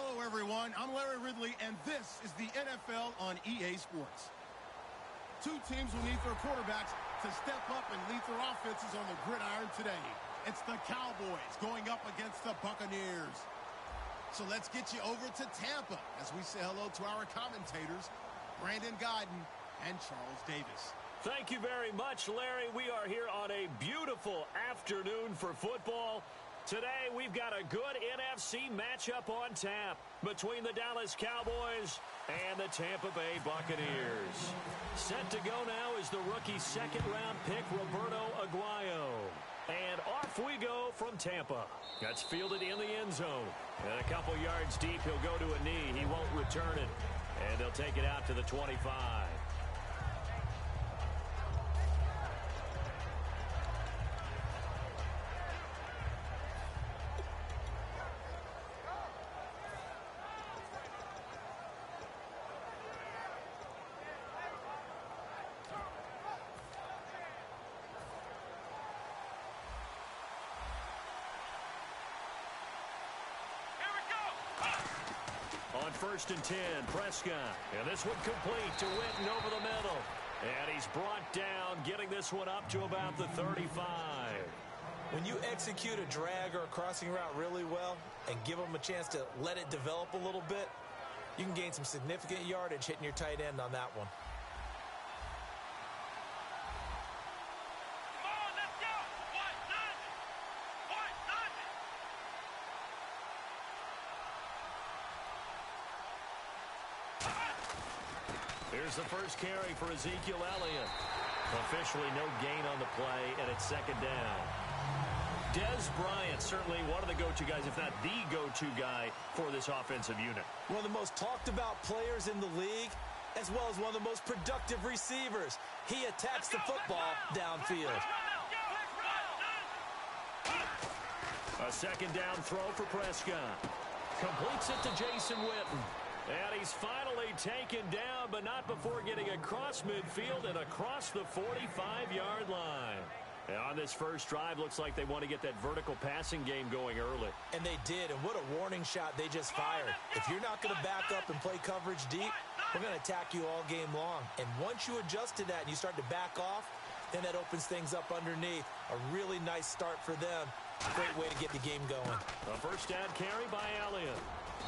Hello, everyone. I'm Larry Ridley, and this is the NFL on EA Sports. Two teams will need their quarterbacks to step up and lead their offenses on the gridiron today. It's the Cowboys going up against the Buccaneers. So let's get you over to Tampa as we say hello to our commentators, Brandon Godden and Charles Davis. Thank you very much, Larry. We are here on a beautiful afternoon for football. Today, we've got a good NFC matchup on tap between the Dallas Cowboys and the Tampa Bay Buccaneers. Set to go now is the rookie second-round pick, Roberto Aguayo. And off we go from Tampa. That's fielded in the end zone. And a couple yards deep, he'll go to a knee. He won't return it. And they'll take it out to the 25. On 1st and 10, Prescott. And this one complete to Witten over the middle. And he's brought down, getting this one up to about the 35. When you execute a drag or a crossing route really well and give them a chance to let it develop a little bit, you can gain some significant yardage hitting your tight end on that one. Here's the first carry for Ezekiel Elliott. Officially no gain on the play, and it's second down. Dez Bryant, certainly one of the go-to guys, if not the go-to guy for this offensive unit. One of the most talked about players in the league, as well as one of the most productive receivers. He attacks the football downfield. A second down throw for Prescott. Completes it to Jason Witten. And he's finally taken down, but not before getting across midfield and across the 45-yard line. And on this first drive, looks like they want to get that vertical passing game going early. And they did, and what a warning shot they just fired. If you're not going to back up and play coverage deep, we're going to attack you all game long. And once you adjust to that and you start to back off, then that opens things up underneath. A really nice start for them. Great way to get the game going. A first down carry by Elliott.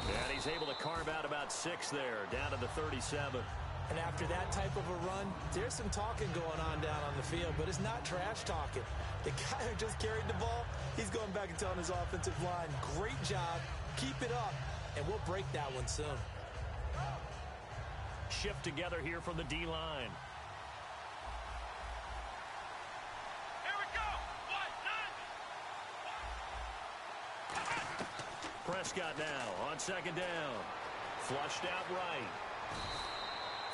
And he's able to carve out about 6 there, down to the 37. And after that type of a run, there's some talking going on down on the field, but it's not trash talking. The guy who just carried the ball, he's going back and telling his offensive line, great job, keep it up, and we'll break that one soon. Shift together here from the D-line. Prescott now on second down. Flushed out right.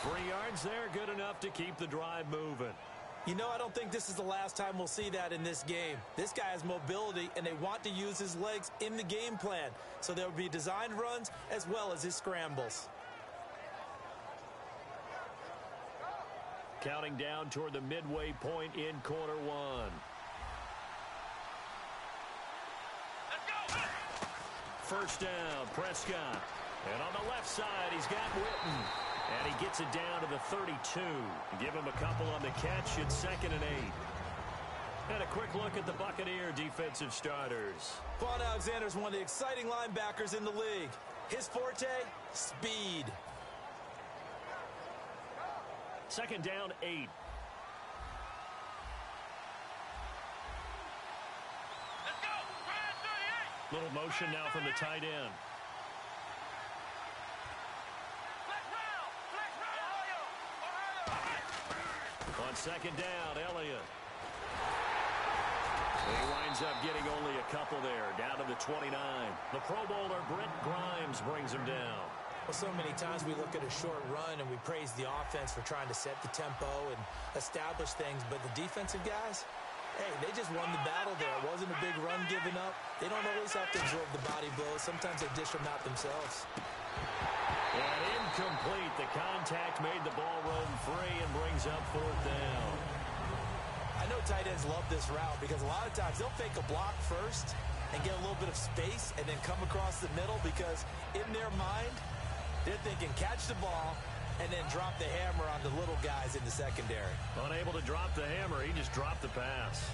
3 yards there, good enough to keep the drive moving. You know, I don't think this is the last time we'll see that in this game. This guy has mobility, and they want to use his legs in the game plan. So there will be designed runs as well as his scrambles. Counting down toward the midway point in quarter one. First down, Prescott. And on the left side, he's got Witten. And he gets it down to the 32. Give him a couple on the catch. It's 2nd and 8. And a quick look at the Buccaneer defensive starters. Quan Alexander is one of the exciting linebackers in the league. His forte, speed. 2nd down, 8. Little motion now from the tight end. On 2nd down, Elliott. He winds up getting only a couple there, down to the 29. The Pro Bowler, Brent Grimes, brings him down. Well, so many times we look at a short run and we praise the offense for trying to set the tempo and establish things, but the defensive guys, hey, they just won the battle there. It wasn't a big run given up. They don't always have to absorb the body blows. Sometimes they dish them out themselves. And incomplete. The contact made the ball roam free and brings up 4th down. I know tight ends love this route because a lot of times they'll fake a block first, and get a little bit of space and then come across the middle, because in their mind, they're thinking catch the ball and then drop the hammer on the little guys in the secondary. Unable to drop the hammer, he just dropped the pass.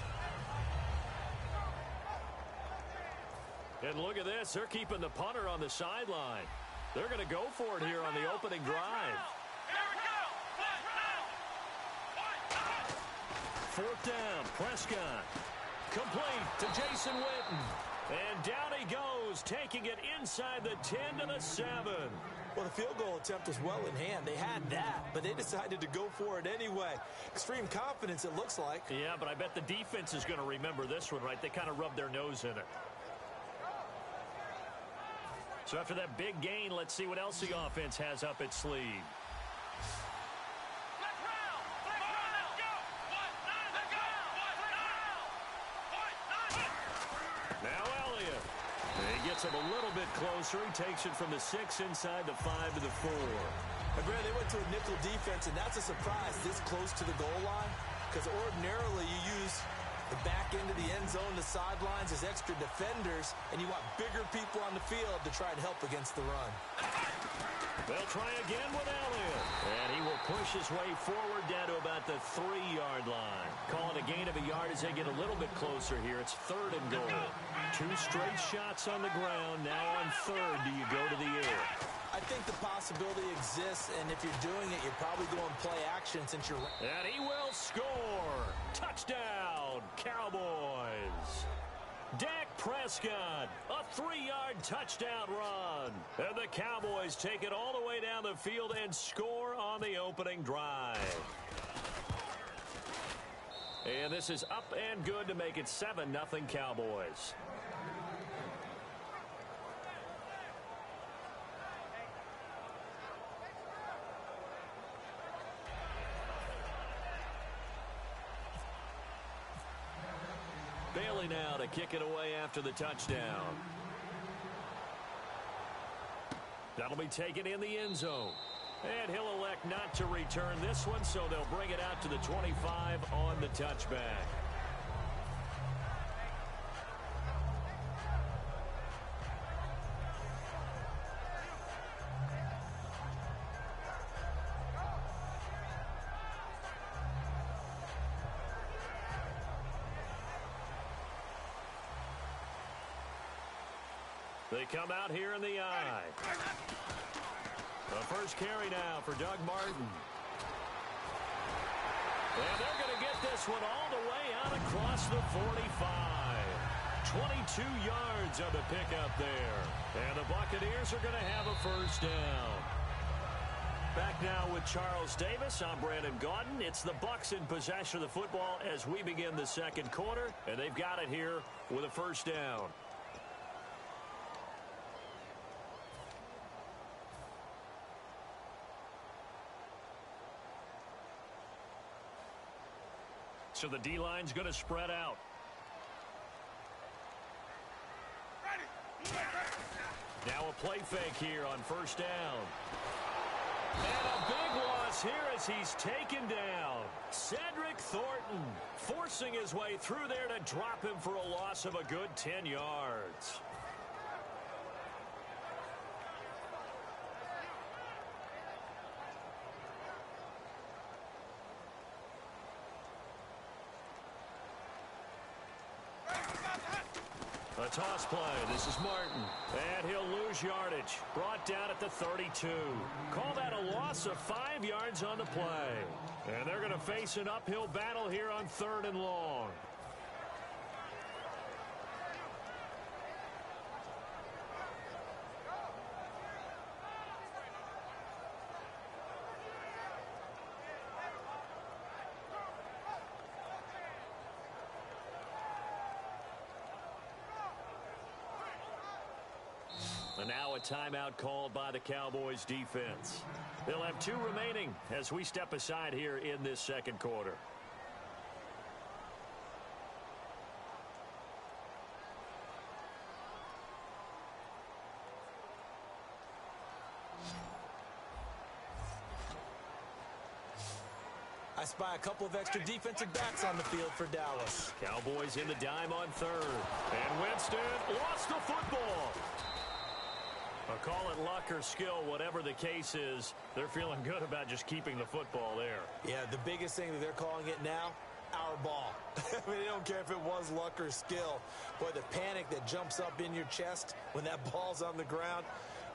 And look at this. They're keeping the punter on the sideline. They're going to go for it here on the opening drive. Fourth down, Prescott. Complete to Jason Witten. And down he goes, taking it inside the 10 to the 7. Well, the field goal attempt was well in hand. They had that, but they decided to go for it anyway. Extreme confidence, it looks like. Yeah, but I bet the defense is going to remember this one, right? They kind of rubbed their nose in it. So after that big gain, let's see what else the offense has up its sleeve. Now Elliott. He gets him a little bit closer. He takes it from the 6 inside the 5 to the 4. And Brad, they went to a nickel defense, and that's a surprise this close to the goal line, because ordinarily you use the back end of the end zone, the sidelines as extra defenders, and you want bigger people on the field to try and help against the run. They'll try again with Elliott. And he will push his way forward down to about the 3-yard line. Call it a gain of a yard as they get a little bit closer here. It's 3rd and goal. 2 straight shots on the ground. Now on 3rd, do you go to the air? I think the possibility exists, and if you're doing it, you're probably going play action since you're... And he will score. Touchdown, Cowboys. Dak Prescott, a 3-yard touchdown run. And the Cowboys take it all the way down the field and score on the opening drive. And this is up and good to make it 7-0 Cowboys. Bailey now to kick it away after the touchdown. That'll be taken in the end zone. And he'll elect not to return this one, so they'll bring it out to the 25 on the touchback. They come out here in the eye. The first carry now for Doug Martin. And they're going to get this one all the way out across the 45. 22 yards on the pickup there. And the Buccaneers are going to have a first down. Back now with Charles Davis. I'm Brandon Gaudin. It's the Bucs in possession of the football as we begin the second quarter. And they've got it here with a first down. So the D-line's going to spread out. Now a play fake here on first down. And a big loss here as he's taken down. Cedric Thornton forcing his way through there to drop him for a loss of a good 10 yards. A toss play. This is Martin. And he'll lose yardage. Brought down at the 32. Call that a loss of 5 yards on the play. And they're going to face an uphill battle here on 3rd and long. And now a timeout called by the Cowboys defense. They'll have 2 remaining as we step aside here in this second quarter. I I spy a couple of extra defensive backs on the field for Dallas. Cowboys in the dime on third. And Winston lost the football. Call it luck or skill, whatever the case is, they're feeling good about just keeping the football there. Yeah, the biggest thing that they're calling it now, our ball. I mean, they don't care if it was luck or skill. Boy, the panic that jumps up in your chest when that ball's on the ground,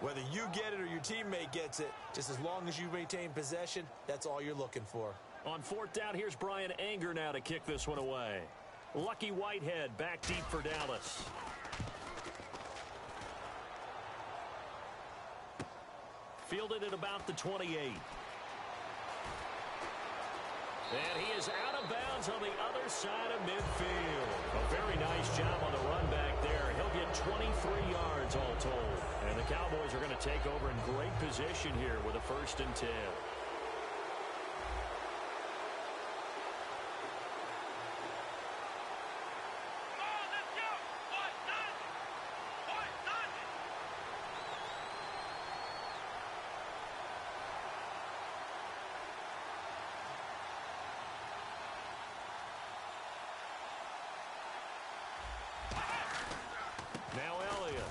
whether you get it or your teammate gets it, just as long as you maintain possession, that's all you're looking for. On fourth down, here's Brian Anger now to kick this one away. Lucky Whitehead back deep for Dallas. Fielded at about the 28. And he is out of bounds on the other side of midfield. A very nice job on the run back there. He'll get 23 yards all told. And the Cowboys are going to take over in great position here with a 1st and 10. Now Elliott.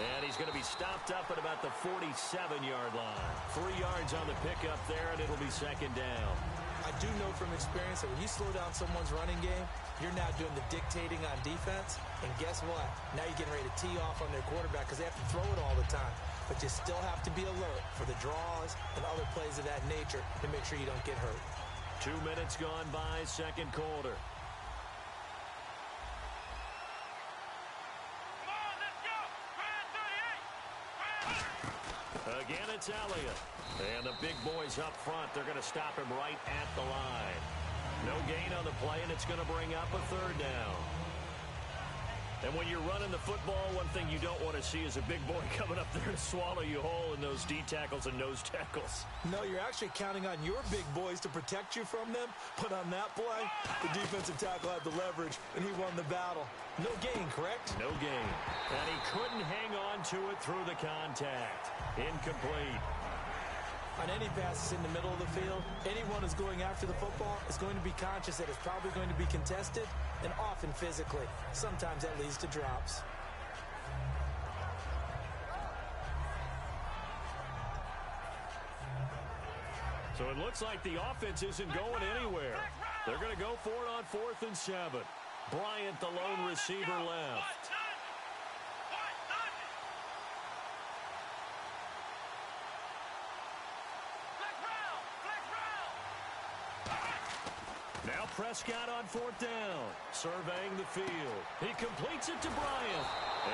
And he's going to be stopped up at about the 47-yard line. 3 yards on the pickup there, and it'll be 2nd down. I do know from experience that when you slow down someone's running game, you're now doing the dictating on defense. And guess what? Now you're getting ready to tee off on their quarterback because they have to throw it all the time. But you still have to be alert for the draws and other plays of that nature to make sure you don't get hurt. 2 minutes gone by, 2nd quarter. Again, it's Elliott. And the big boys up front, they're going to stop him right at the line. No gain on the play, and it's going to bring up a 3rd down. And when you're running the football, one thing you don't want to see is a big boy coming up there to swallow you whole in those D tackles and nose tackles. No, you're actually counting on your big boys to protect you from them. But on that play, the defensive tackle had the leverage, and he won the battle. No gain, correct? No gain. And he couldn't hang on to it through the contact. Incomplete. On any passes in the middle of the field, anyone who's going after the football is going to be conscious that it's probably going to be contested, and often physically. Sometimes that leads to drops. So it looks like the offense isn't going anywhere. They're going to go for it on 4th and 7. Bryant, the lone receiver, left. Now Prescott on 4th down, surveying the field. He completes it to Bryant.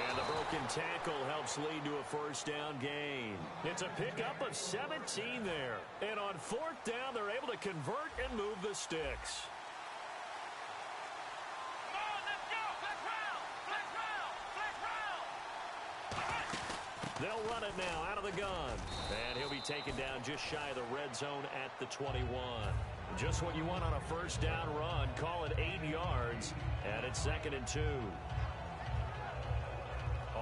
And the broken tackle helps lead to a 1st down gain. It's a pickup of 17 there. And on 4th down, they're able to convert and move the sticks. They'll run it now out of the gun. And he'll be taken down just shy of the red zone at the 21. Just what you want on a 1st down run. Call it 8 yards. And it's 2nd and 2.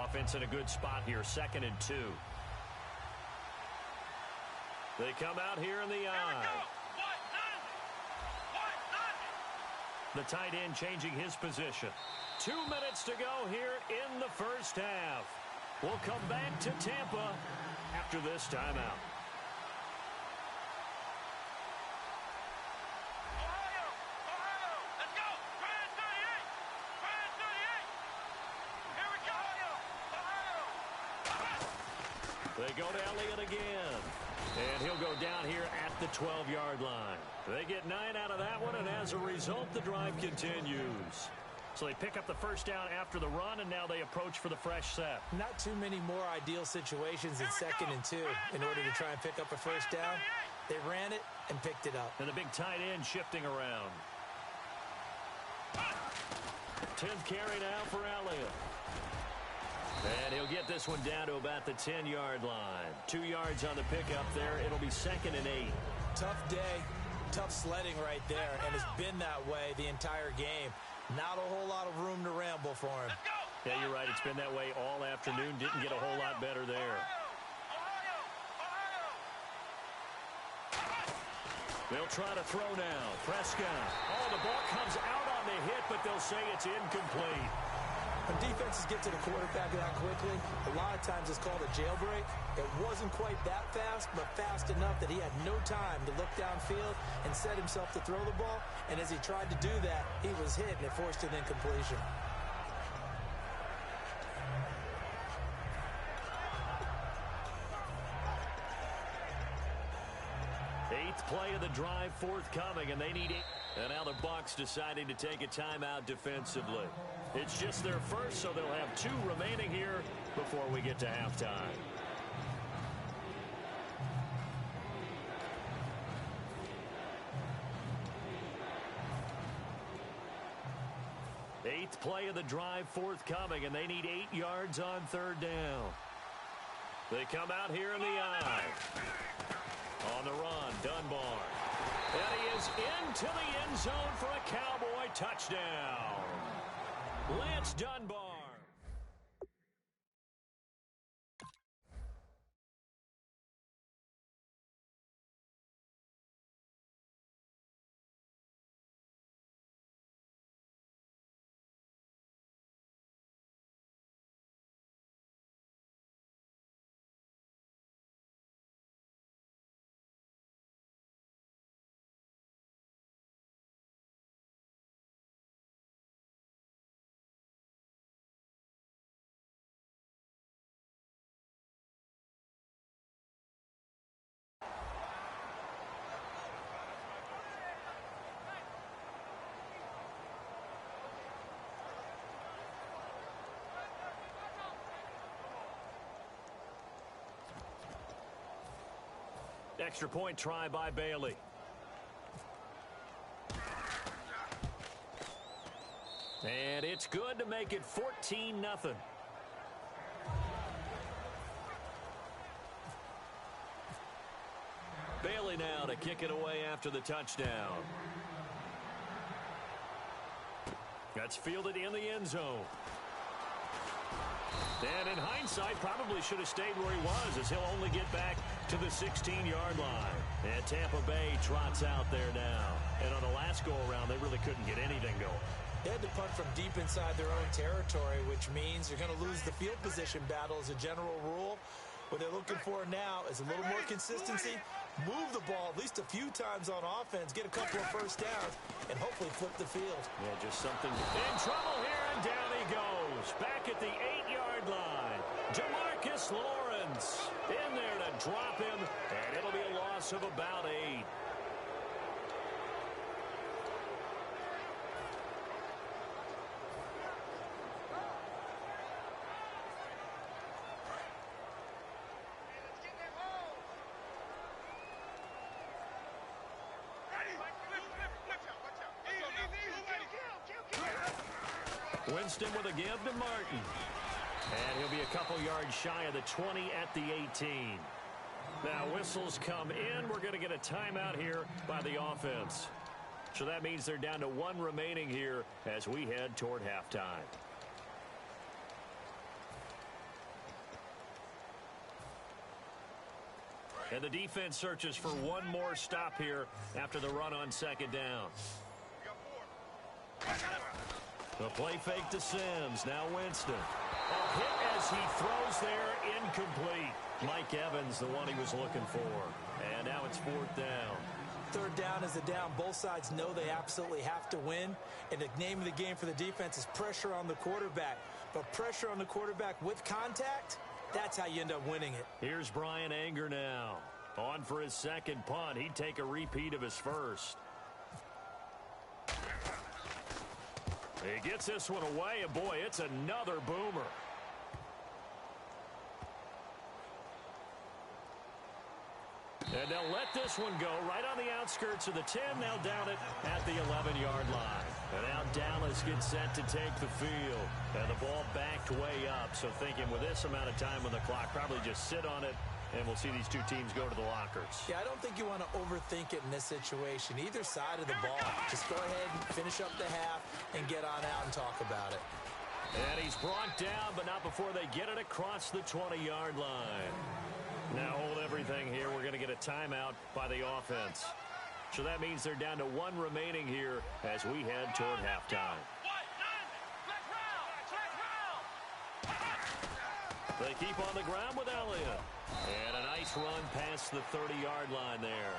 Offense in a good spot here. 2nd and 2. They come out here in the eye. The tight end changing his position. 2 minutes to go here in the 1st half. We'll come back to Tampa after this timeout. They go to Elliott again. And he'll go down here at the 12-yard line. They get 9 out of that one, and as a result, the drive continues. So they pick up the 1st down after the run, and now they approach for the fresh set. Not too many more ideal situations in 2nd and 2 in order to try and pick up a 1st down. They ran it and picked it up. And the big tight end shifting around. 10th carry now for Elliott. And he'll get this one down to about the 10-yard line. 2 yards on the pickup there. It'll be 2nd and 8. Tough day, tough sledding right there, and it's been that way the entire game. Not a whole lot of room to ramble for him. Yeah, you're right. It's been that way all afternoon. Didn't get a whole lot better there. They'll try to throw now. Prescott. Oh, the ball comes out on the hit, but they'll say it's incomplete. When defenses get to the quarterback that quickly, a lot of times it's called a jailbreak. It wasn't quite that fast, but fast enough that he had no time to look downfield and set himself to throw the ball. And as he tried to do that, he was hit, and it forced an incompletion. Eighth play of the drive forthcoming, and they need it. And now the Bucs deciding to take a timeout defensively. It's just their first, so they'll have 2 remaining here before we get to halftime. Eighth play of the drive forthcoming, and they need 8 yards on 3rd down. They come out here in the I. On the run, Dunbar. And he is into the end zone for a Cowboy touchdown. Lance Dunbar. Extra point try by Bailey. And it's good to make it 14-0. Bailey now to kick it away after the touchdown. That's fielded in the end zone. And in hindsight, probably should have stayed where he was, as he'll only get back to the 16-yard line. And Tampa Bay trots out there now. And on the last go-around, they really couldn't get anything going. They had to punt from deep inside their own territory, which means you're going to lose the field position battle as a general rule. What they're looking for now is a little more consistency, move the ball at least a few times on offense, get a couple of first downs, and hopefully flip the field. Yeah, just something. In trouble here, and down he goes. Back at the 8-yard line. Demarcus Lawrence in there to drop him, and it'll be a loss of about 8. Winston with a give to Martin. And he'll be a couple yards shy of the 20 at the 18. Now whistles come in. We're going to get a timeout here by the offense. So that means they're down to 1 remaining here as we head toward halftime. And the defense searches for one more stop here after the run on 2nd down. The play fake to Sims. Now Winston. A hit as he throws there, incomplete. Mike Evans, the one he was looking for. And now it's 4th down. 3rd down is the down. Both sides know they absolutely have to win. And the name of the game for the defense is pressure on the quarterback. But pressure on the quarterback with contact, that's how you end up winning it. Here's Brian Anger now. On for his 2nd punt. He'd take a repeat of his first. He gets this one away, and boy, it's another boomer. And they'll let this one go right on the outskirts of the 10. They'll down it at the 11-yard line. And now Dallas gets set to take the field. And the ball backed way up. So thinking with this amount of time on the clock, probably just sit on it, and we'll see these 2 teams go to the lockers. Yeah, I don't think you want to overthink it in this situation. Either side of the ball. Just go ahead and finish up the half and get on out and talk about it. And he's brought down, but not before they get it across the 20-yard line. Now hold everything here. We're going to get a timeout by the offense. So that means they're down to 1 remaining here as we head toward halftime. They keep on the ground with Elliott. And a nice run past the 30-yard line there.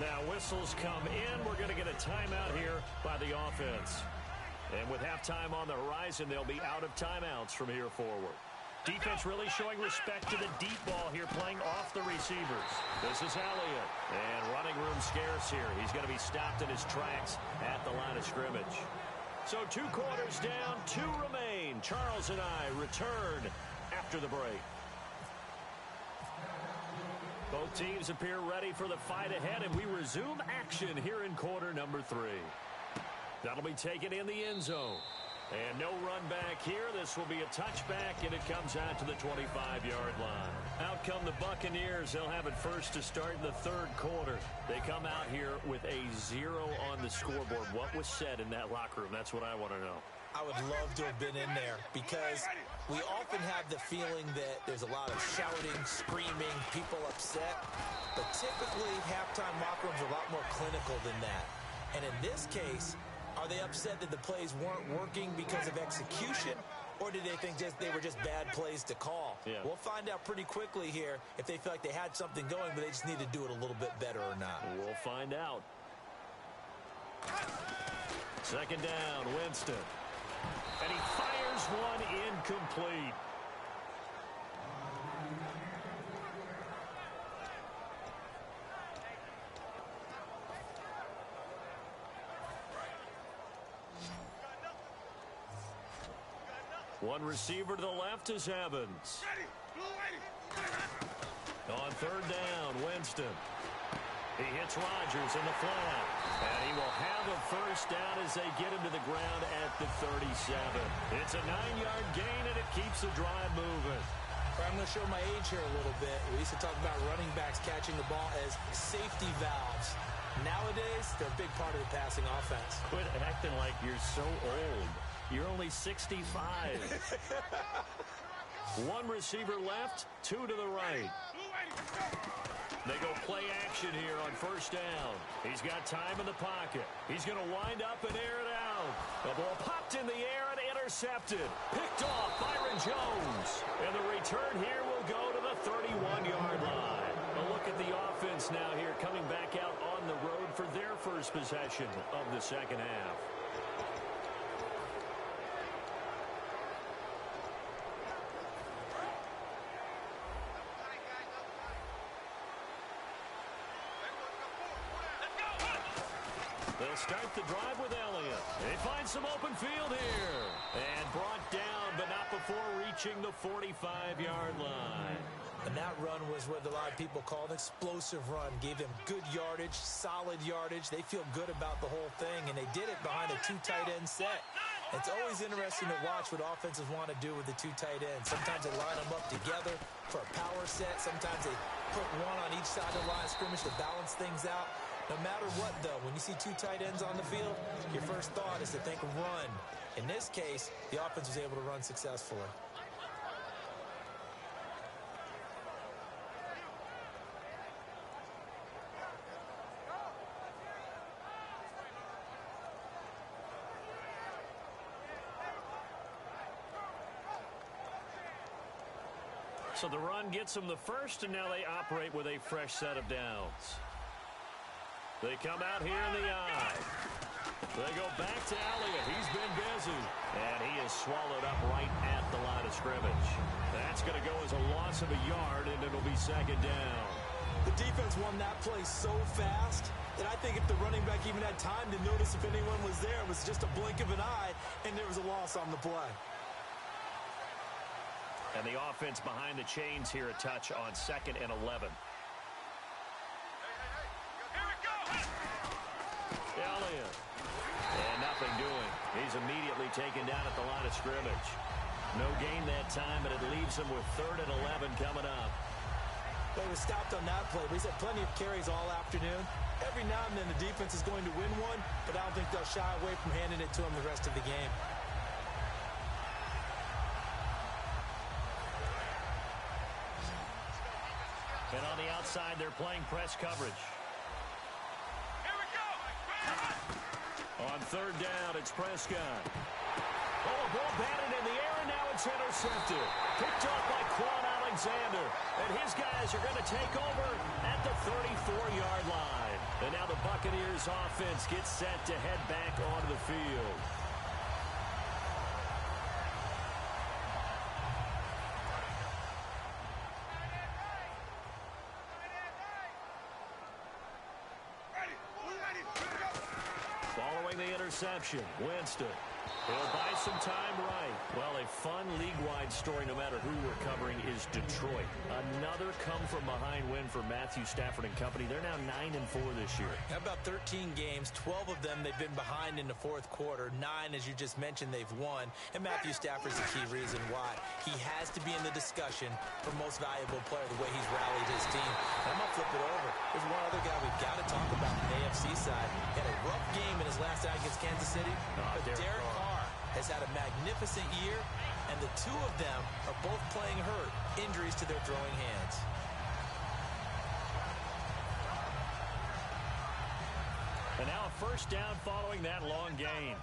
Now whistles come in. We're going to get a timeout here by the offense. And with halftime on the horizon, they'll be out of timeouts from here forward. Defense really showing respect to the deep ball here, playing off the receivers. This is Elliott. And running room scarce here. He's going to be stopped in his tracks at the line of scrimmage. So 2 quarters down, 2 remain. Charles and I return after the break. Both teams appear ready for the fight ahead, and we resume action here in quarter number 3. That'll be taken in the end zone. And no run back here. This will be a touchback, and it comes out to the 25-yard line. Out come the Buccaneers. They'll have it first to start the 3rd quarter. They come out here with a 0 on the scoreboard. What was said in that locker room? That's what I want to know. I would love to have been in there because we often have the feeling that there's a lot of shouting, screaming, people upset. But typically, halftime locker rooms are a lot more clinical than that. And in this case, are they upset that the plays weren't working because of execution? Or did they think they were just bad plays to call? Yeah. We'll find out pretty quickly here if they feel like they had something going, but they just need to do it a little bit better or not. We'll find out. 2nd down, Winston. And he fires one incomplete. One receiver to the left is Evans. On 3rd down, Winston. He hits Rodgers in the flat. And he will have a first down as they get him to the ground at the 37. It's a 9-yard gain, and it keeps the drive moving. I'm going to show my age here a little bit. We used to talk about running backs catching the ball as safety valves. Nowadays, they're a big part of the passing offense. Quit acting like you're so old. You're only 65. 1 receiver left, 2 to the right. They go play action here on 1st down. He's got time in the pocket. He's going to wind up and air it out. The ball popped in the air and intercepted. Picked off Byron Jones. And the return here will go to the 31-yard line. A look at the offense now here coming back out on the road for their first possession of the 2nd half. They'll start the drive with Elliott. They find some open field here. And brought down, but not before reaching the 45-yard line. And that run was what a lot of people call an explosive run. Gave them good yardage, solid yardage. They feel good about the whole thing, and they did it behind a 2 tight end set. It's always interesting to watch what offenses want to do with the 2 tight ends. Sometimes they line them up together for a power set. Sometimes they put one on each side of the line of scrimmage to balance things out. No matter what, though, when you see 2 tight ends on the field, your first thought is to think run. In this case, the offense was able to run successfully. So the run gets them the first, and now they operate with a fresh set of downs. They come out here in the eye. They go back to Elliott. He's been busy. And he is swallowed up right at the line of scrimmage. That's going to go as a loss of a yard, and it'll be 2nd down. The defense won that play so fast that I think if the running back even had time to notice if anyone was there, it was just a blink of an eye, and there was a loss on the play. And the offense behind the chains here, a touch on 2nd and 11. Elliott. And nothing doing. He's immediately taken down at the line of scrimmage. No gain that time, but it leaves him with 3rd and 11 coming up. Well, he was stopped on that play, but he's had plenty of carries all afternoon. Every now and then the defense is going to win one, but I don't think they'll shy away from handing it to him the rest of the game. And on the outside, they're playing press coverage. On third down, it's Prescott. Oh, ball batted in the air, and now it's intercepted. Picked off by Quan Alexander. And his guys are going to take over at the 34-yard line. And now the Buccaneers offense gets set to head back onto the field. Following the interception, Winston. He'll buy some time right. Well, a fun league-wide story, no matter who we're covering, is Detroit. Another come-from-behind win for Matthew Stafford and company. They're now 9-4 this year. How about 13 games, 12 of them they've been behind in the fourth quarter. 9, as you just mentioned, they've won. And Matthew Stafford's the key reason why. He has to be in the discussion for most valuable player, the way he's rallied his team. And I'm going to flip it over. There's one other guy we've got to talk about on the AFC side. He had a rough game in his last out against Kansas City. But Derek Carr has had a magnificent year, and the two of them are both playing hurt. Injuries to their throwing hands. And now a first down following that long gain.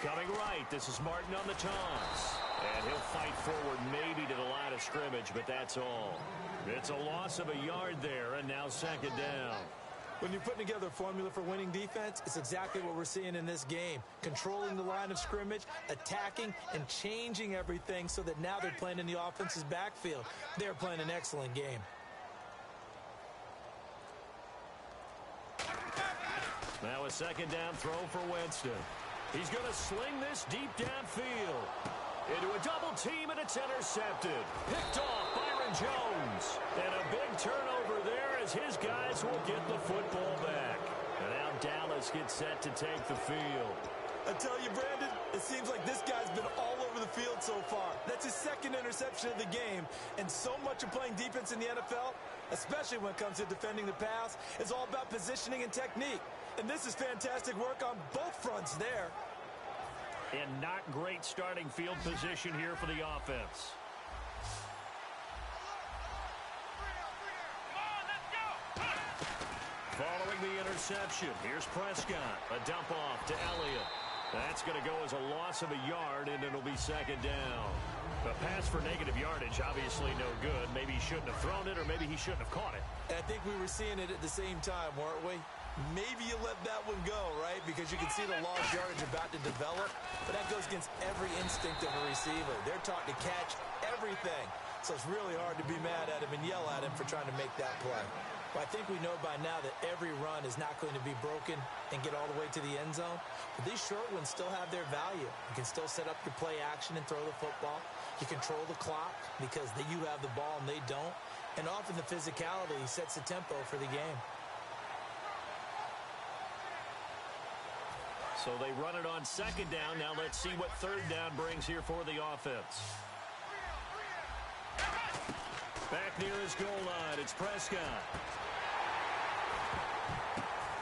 Coming right, this is Martin on the toss. And he'll fight forward maybe to the line of scrimmage, but that's all. It's a loss of a yard there, and now second down. When you're putting together a formula for winning defense, it's exactly what we're seeing in this game. Controlling the line of scrimmage, attacking, and changing everything so that now they're playing in the offense's backfield. They're playing an excellent game. Now a second down throw for Winston. He's going to sling this deep downfield. Into a double team, and it's intercepted. Picked off Byron Jones. And a big turnover there as his guys will get the football back. And now Dallas gets set to take the field. I tell you, Brandon, it seems like this guy's been all over the field so far. That's his second interception of the game. And so much of playing defense in the NFL, especially when it comes to defending the pass, is all about positioning and technique. And this is fantastic work on both fronts there. And not great starting field position here for the offense. Following the interception, here's Prescott. A dump off to Elliott. That's going to go as a loss of a yard, and it'll be second down. A pass for negative yardage, obviously no good. Maybe he shouldn't have thrown it, or maybe he shouldn't have caught it. And I think we were seeing it at the same time, weren't we? Maybe you let that one go, right? Because you can see the lost yardage about to develop. But that goes against every instinct of a receiver. They're taught to catch everything. So it's really hard to be mad at him and yell at him for trying to make that play. Well, I think we know by now that every run is not going to be broken and get all the way to the end zone. But these short ones still have their value. You can still set up your play action and throw the football. You control the clock because you have the ball and they don't. And often the physicality sets the tempo for the game. So they run it on second down. Now let's see what third down brings here for the offense. Back near his goal line, it's Prescott.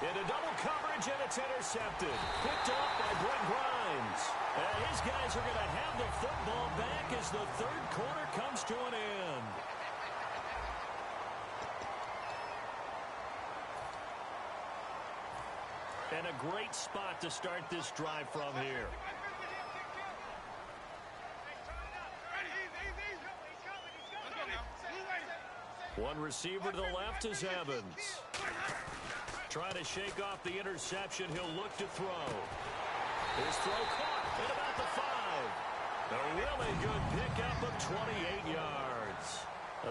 Into double coverage, and it's intercepted. Picked off by Brent Grimes. And his guys are going to have the football back as the third quarter comes to an end. And a great spot to start this drive from here. One receiver to the left is Evans. Trying to shake off the interception. He'll look to throw. His throw caught at about the 5. A really good pickup of 28 yards.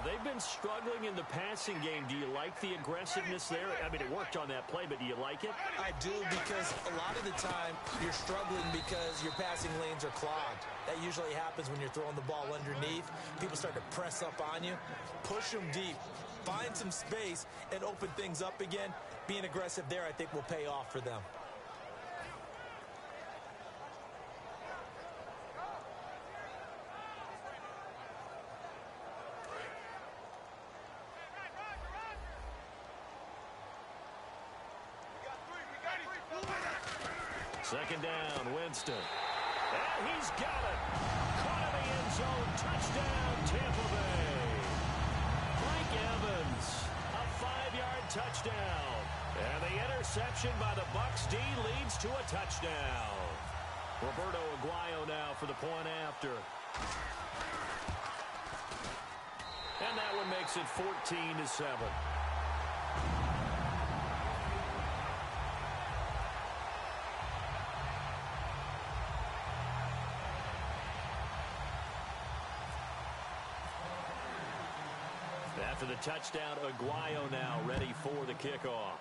They've been struggling in the passing game. Do you like the aggressiveness there? I mean, it worked on that play, but do you like it? I do, because a lot of the time you're struggling because your passing lanes are clogged. That usually happens when you're throwing the ball underneath. People start to press up on you. Push them deep. Find some space and open things up again. Being aggressive there, I think, will pay off for them. Second down, Winston. And he's got it. Caught in the end zone. Touchdown, Tampa Bay. Mike Evans, a 5-yard touchdown. And the interception by the Bucs D leads to a touchdown. Roberto Aguayo now for the point after. And that one makes it 14-7. After the touchdown, Aguayo now ready for the kickoff.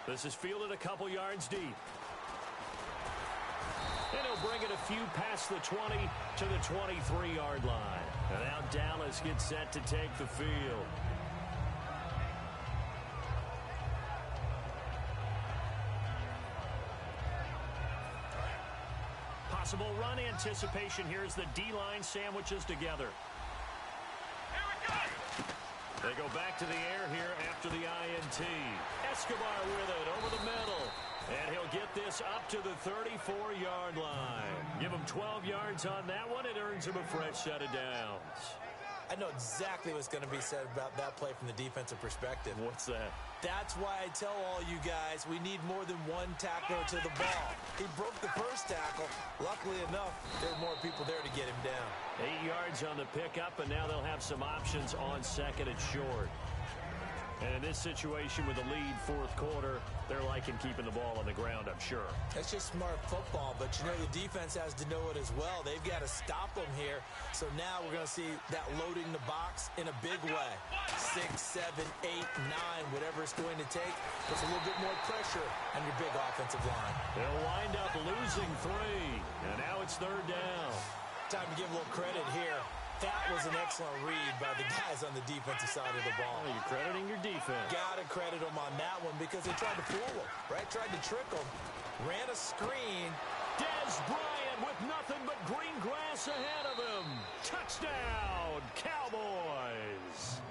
This is fielded a couple yards deep. And he'll bring it a few past the 20 to the 23-yard line. And now Dallas gets set to take the field. Possible run anticipation here as the D-line sandwiches together. They go back to the air here after the INT. Escobar with it over the middle. And he'll get this up to the 34-yard line. Give him 12 yards on that one. It earns him a fresh set of downs. I know exactly what's going to be said about that play from the defensive perspective. What's that? That's why I tell all you guys we need more than one tackler to the ball. He broke the first tackle. Luckily enough, there were more people there to get him down. 8 yards on the pickup, and now they'll have some options on second and short. And in this situation with the lead fourth quarter, they're liking keeping the ball on the ground, I'm sure. That's just smart football, but you know the defense has to know it as well. They've got to stop them here. So now we're going to see that loading the box in a big way. 6, 7, 8, 9, whatever it's going to take. Puts a little bit more pressure on your big offensive line. They'll wind up losing 3, and now it's third down. Time to give a little credit here. That was an excellent read by the guys on the defensive side of the ball. Oh, you're crediting your defense. Got to credit them on that one because they tried to fool them, right? Tried to trick them. Ran a screen. Dez Bryant with nothing but green grass ahead of him. Touchdown, Cowboys.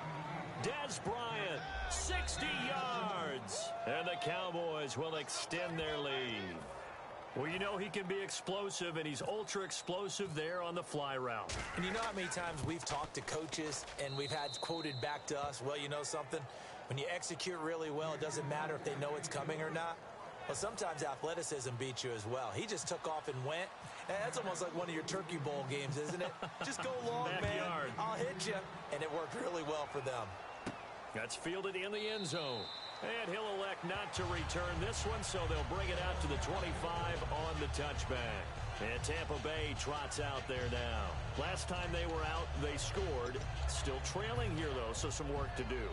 Dez Bryant, 60 yards. And the Cowboys will extend their lead. Well, you know he can be explosive, and he's ultra-explosive there on the fly route. And you know how many times we've talked to coaches, and we've had quoted back to us, well, you know something? When you execute really well, it doesn't matter if they know it's coming or not. Well, sometimes athleticism beats you as well. He just took off and went. And that's almost like one of your Turkey Bowl games, isn't it? Just go long, man. I'll hit you. And it worked really well for them. That's fielded in the end zone. And he'll elect not to return this one, so they'll bring it out to the 25 on the touchback. And Tampa Bay trots out there now. Last time they were out, they scored. Still trailing here, though, so some work to do.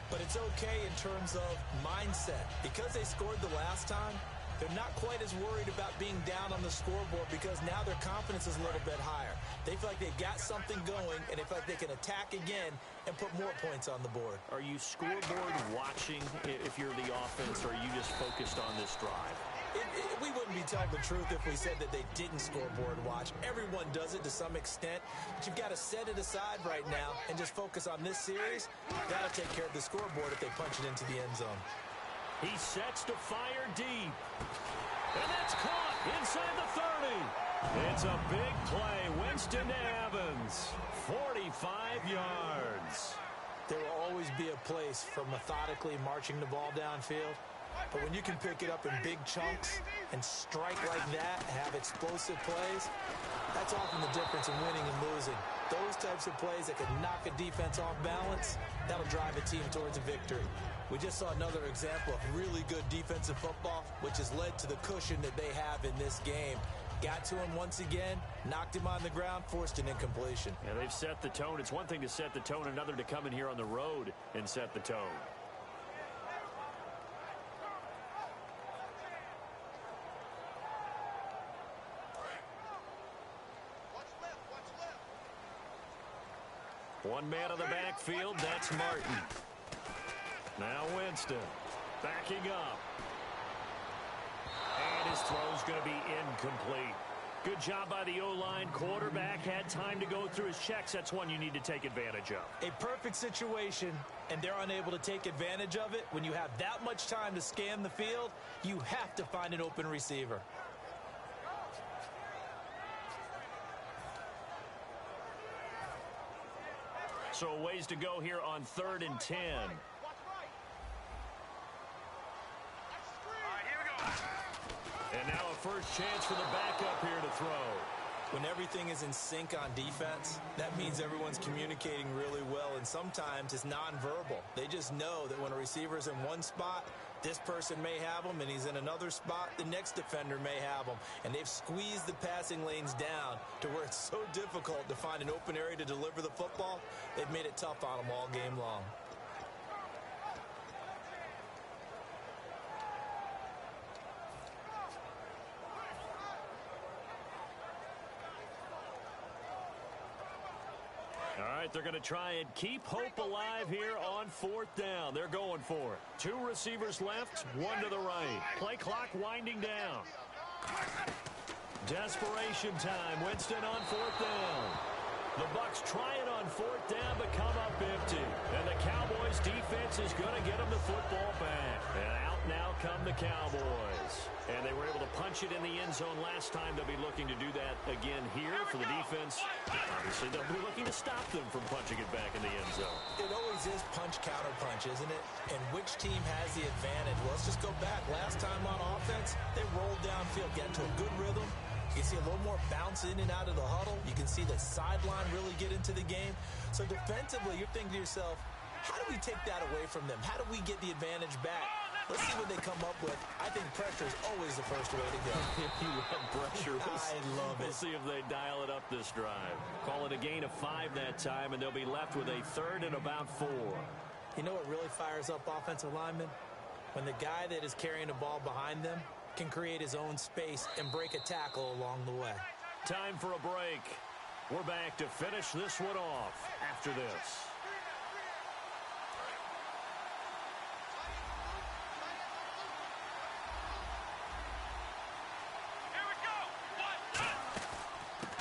But it's okay in terms of mindset. Because they scored the last time, they're not quite as worried about being down on the scoreboard because now their confidence is a little bit higher. They feel like they've got something going, and they feel like they can attack again and put more points on the board. Are you scoreboard watching if you're the offense, or are you just focused on this drive? We wouldn't be telling the truth if we said that they didn't scoreboard watch. Everyone does it to some extent, but you've got to set it aside right now and just focus on this series. That'll take care of the scoreboard if they punch it into the end zone. He sets to fire deep. And that's caught inside the 30. It's a big play. Winston Evans, 45 yards. There will always be a place for methodically marching the ball downfield. But when you can pick it up in big chunks and strike like that, have explosive plays, that's often the difference in winning and losing. Those types of plays that can knock a defense off balance, that'll drive a team towards a victory. We just saw another example of really good defensive football, which has led to the cushion that they have in this game. Got to him once again, knocked him on the ground, forced an incompletion. Yeah, they've set the tone. It's one thing to set the tone, another to come in here on the road and set the tone. One man on the backfield, that's Martin. Now Winston, backing up. And his throw's going to be incomplete. Good job by the O-line. Quarterback had time to go through his checks. That's one you need to take advantage of. A perfect situation, and they're unable to take advantage of it. When you have that much time to scan the field, you have to find an open receiver. So ways to go here on 3rd and 10. And now a first chance for the backup here to throw. When everything is in sync on defense, that means everyone's communicating really well, and sometimes it's nonverbal. They just know that when a receiver's in one spot, this person may have him, and he's in another spot, the next defender may have him. And they've squeezed the passing lanes down to where it's so difficult to find an open area to deliver the football. They've made it tough on them all game long. All right, they're going to try and keep hope alive here on 4th down. They're going for it. 2 receivers left, 1 to the right. Play clock winding down. Desperation time. Winston on 4th down. The Bucs try it on 4th down, but come up empty. And the Cowboys defense is going to get them the football back. And out now come the Cowboys. And they were able to punch it in the end zone last time. They'll be looking to do that again here for the defense. Obviously, they'll be looking to stop them from punching it back in the end zone. It always is punch-counter-punch, isn't it? And which team has the advantage? Well, let's just go back. Last time on offense, they rolled downfield, got into a good rhythm. You can see a little more bounce in and out of the huddle. You can see the sideline really get into the game. So defensively, you're thinking to yourself, how do we take that away from them? How do we get the advantage back? Let's see what they come up with. I think pressure is always the first way to go. You love pressure. I love it. We'll see if they dial it up this drive. Call it a gain of 5 that time, and they'll be left with a 3rd and about 4. You know what really fires up offensive linemen? When the guy that is carrying the ball behind them can create his own space and break a tackle along the way. Time for a break. We're back to finish this one off after this.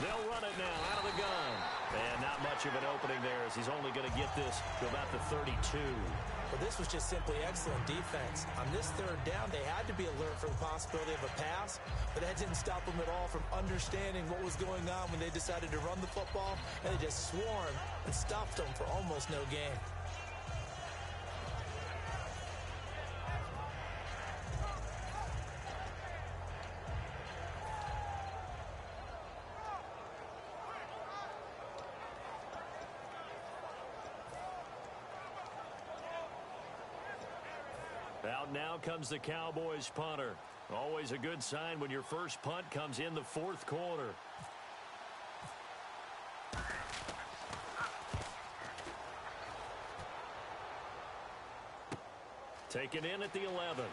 They'll run it now out of the gun. And not much of an opening there as he's only going to get this to about the 32. Well, this was just simply excellent defense. On this 3rd down, they had to be alert for the possibility of a pass, but that didn't stop them at all from understanding what was going on when they decided to run the football, and they just swarmed and stopped them for almost no gain. Out now comes the Cowboys punter. Always a good sign when your first punt comes in the 4th quarter. Taken in at the 11.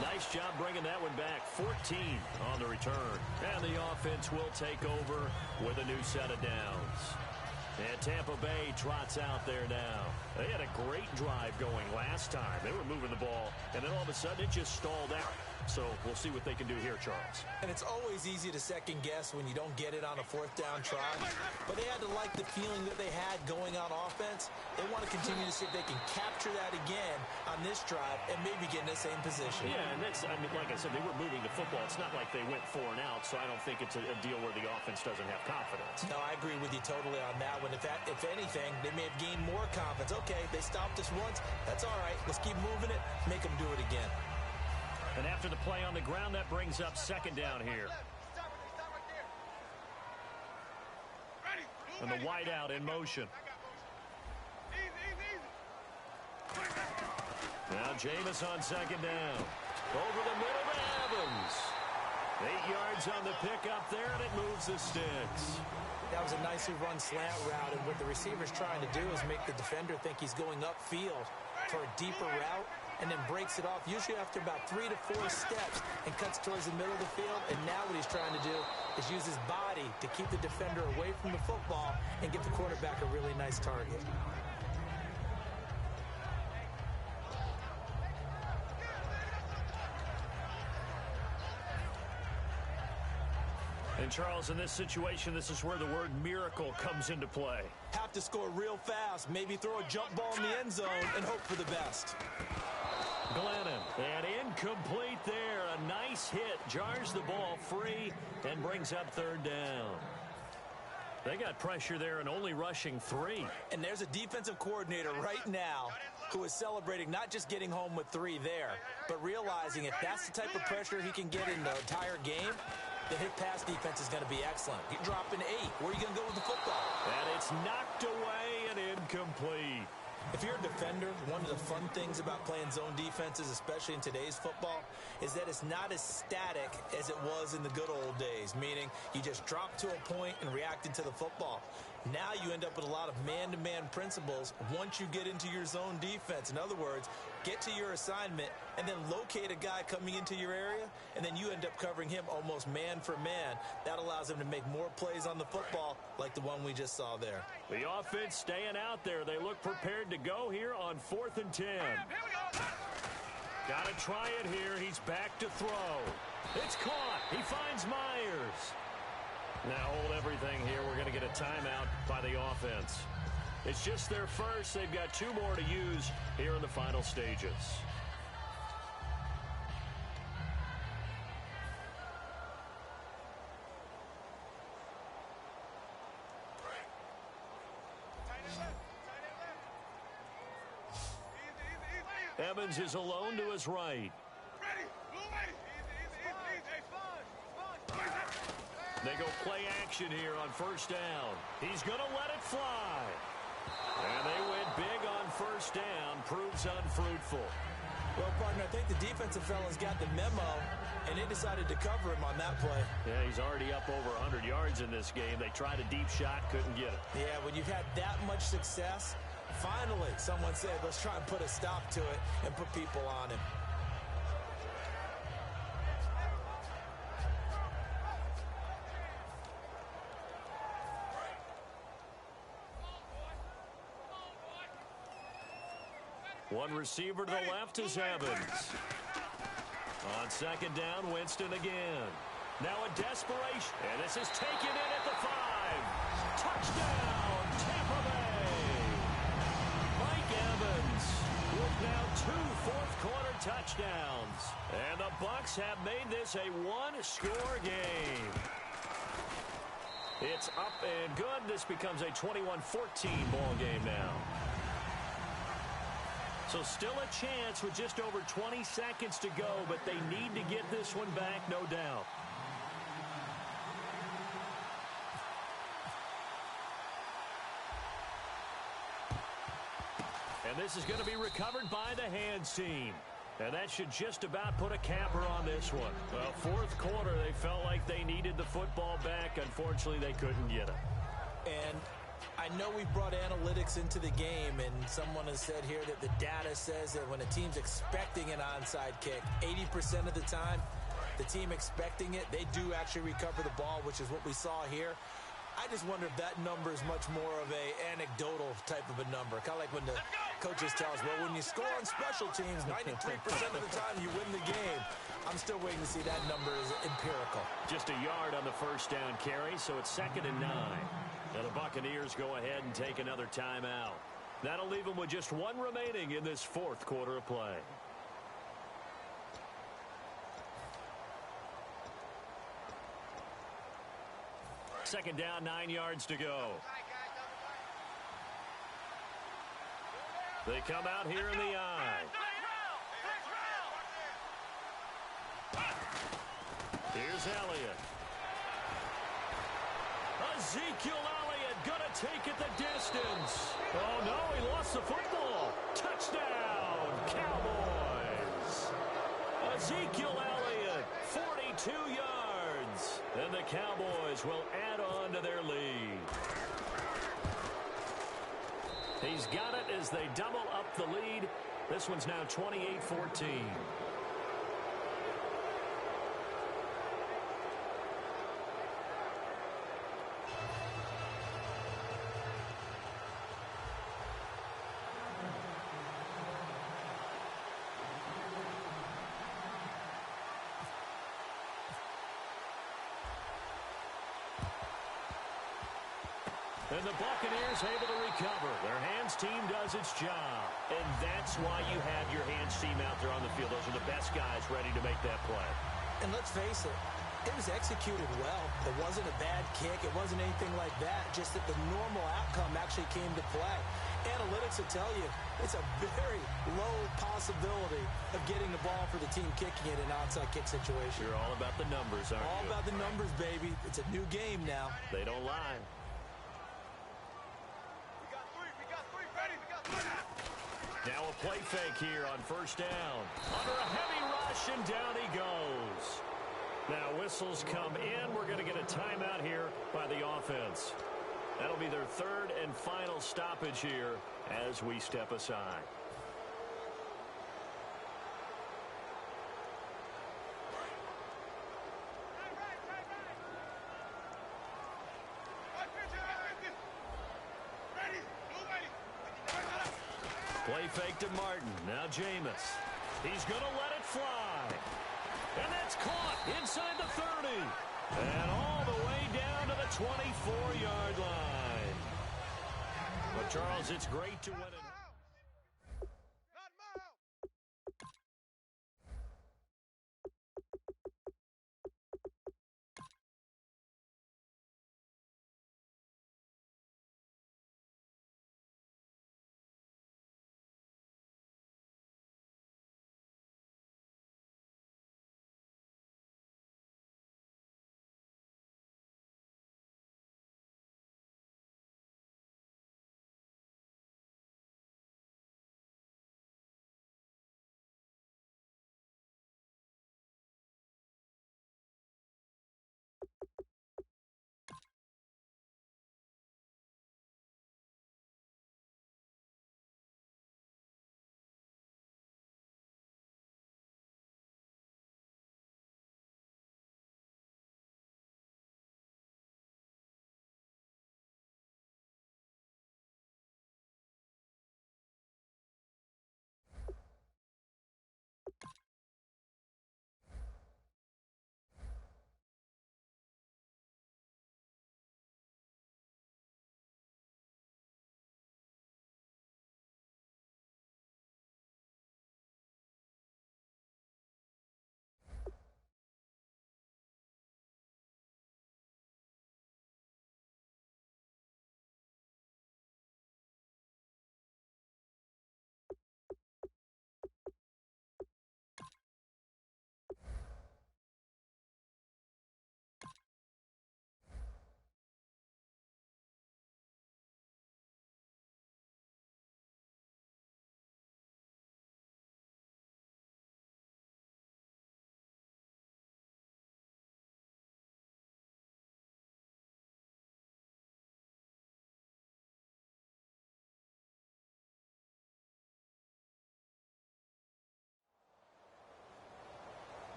Nice job bringing that one back. 14 on the return. And the offense will take over with a new set of downs. And Tampa Bay trots out there now. They had a great drive going last time. They were moving the ball, and then all of a sudden it just stalled out. So we'll see what they can do here, Charles. And it's always easy to second guess when you don't get it on a 4th down try. But they had to like the feeling that they had going on offense. They want to continue to see if they can capture that again on this drive and maybe get in the same position. Yeah, and that's, I mean, like I said, they were moving the football. It's not like they went 4 and out, so I don't think it's a deal where the offense doesn't have confidence. No, I agree with you totally on that one. If anything, they may have gained more confidence. Okay, they stopped us once. That's all right. Let's keep moving it. Make them do it again. And after the play on the ground, that brings up 2nd down here. And the wideout in motion. Now Jameis on 2nd down. Over the middle to Evans. 8 yards on the pickup there, and it moves the sticks. That was a nicely run slant route, and what the receiver's trying to do is make the defender think he's going upfield for a deeper route, and then breaks it off, usually after about 3 to 4 steps, and cuts towards the middle of the field. And now what he's trying to do is use his body to keep the defender away from the football and give the quarterback a really nice target. And, Charles, in this situation, this is where the word miracle comes into play. Have to score real fast, maybe throw a jump ball in the end zone, and hope for the best. Glennon, and incomplete there. A nice hit, jars the ball free, and brings up 3rd down. They got pressure there and only rushing 3. And there's a defensive coordinator right now who is celebrating not just getting home with 3 there, but realizing if that's the type of pressure he can get in the entire game, then his pass defense is going to be excellent. You're dropping 8. Where are you going to go with the football? And it's knocked away and incomplete. If you're a defender, one of the fun things about playing zone defenses, especially in today's football, is that it's not as static as it was in the good old days, meaning you just drop to a point and react into the football. Now you end up with a lot of man-to-man principles once you get into your zone defense. In other words, get to your assignment and then locate a guy coming into your area, and then you end up covering him almost man for man. That allows him to make more plays on the football like the one we just saw there. The offense staying out there. They look prepared to go here on 4th and 10. Got to try it here. He's back to throw. It's caught. He finds Myers. Now hold everything here. We're going to get a timeout by the offense. It's just their first. They've got 2 more to use here in the final stages. Evans is alone to his right. They go play action here on 1st down. He's going to let it fly. And they went big on 1st down. Proves unfruitful. Well, partner, I think the defensive fellas got the memo, and they decided to cover him on that play. Yeah, he's already up over 100 yards in this game. They tried a deep shot, couldn't get it. Yeah, when you've had that much success, finally someone said, let's try and put a stop to it and put people on him. One receiver to the left is Evans. On 2nd down, Winston again. Now a desperation. And this is taken in at the 5. Touchdown, Tampa Bay. Mike Evans with now 2 fourth-quarter touchdowns. And the Bucs have made this a 1-score game. It's up and good. This becomes a 21-14 ball game now. So still a chance with just over 20 seconds to go, but they need to get this one back, no doubt. And this is going to be recovered by the hands team. And that should just about put a capper on this one. Well, 4th quarter, they felt like they needed the football back. Unfortunately, they couldn't get it. And I know we brought analytics into the game, and someone has said here that the data says that when a team's expecting an onside kick, 80% of the time, the team expecting it, they do actually recover the ball, which is what we saw here. I just wonder if that number is much more of a anecdotal type of a number. Kind of like when the coaches tell us, well, when you score on special teams, 93% of the time you win the game. I'm still waiting to see that number is empirical. Just a yard on the 1st down carry, so it's 2nd and 9. Now the Buccaneers go ahead and take another timeout. That'll leave them with just 1 remaining in this 4th quarter of play. Second down, 9 yards to go. They come out here in the eye. Here's Elliott. Ezekiel Elliott gonna take it the distance. Oh no, he lost the football. Touchdown, Cowboys. Ezekiel Elliott, 42 yards. And the Cowboys will add on to their lead. He's got it as they double up the lead. This one's now 28-14. And the Buccaneers able to recover. Their hands team does its job. And that's why you have your hands team out there on the field. Those are the best guys ready to make that play. And let's face it, It was executed well. It wasn't a bad kick. It wasn't anything like that. Just that the normal outcome actually came to play. Analytics will tell you it's a very low possibility of getting the ball for the team kicking it in an onside kick situation. You're all about the numbers, aren't you? All about the numbers, baby. It's a new game now. They don't lie. Now a play fake here on first down. Under a heavy rush, and down he goes. Now whistles come in. We're going to get a timeout here by the offense. That'll be their third and final stoppage here as we step aside. Play fake to Martin. Now Jameis. He's going to let it fly. And that's caught inside the 30. And all the way down to the 24-yard line. But, Charles, it's great to win it.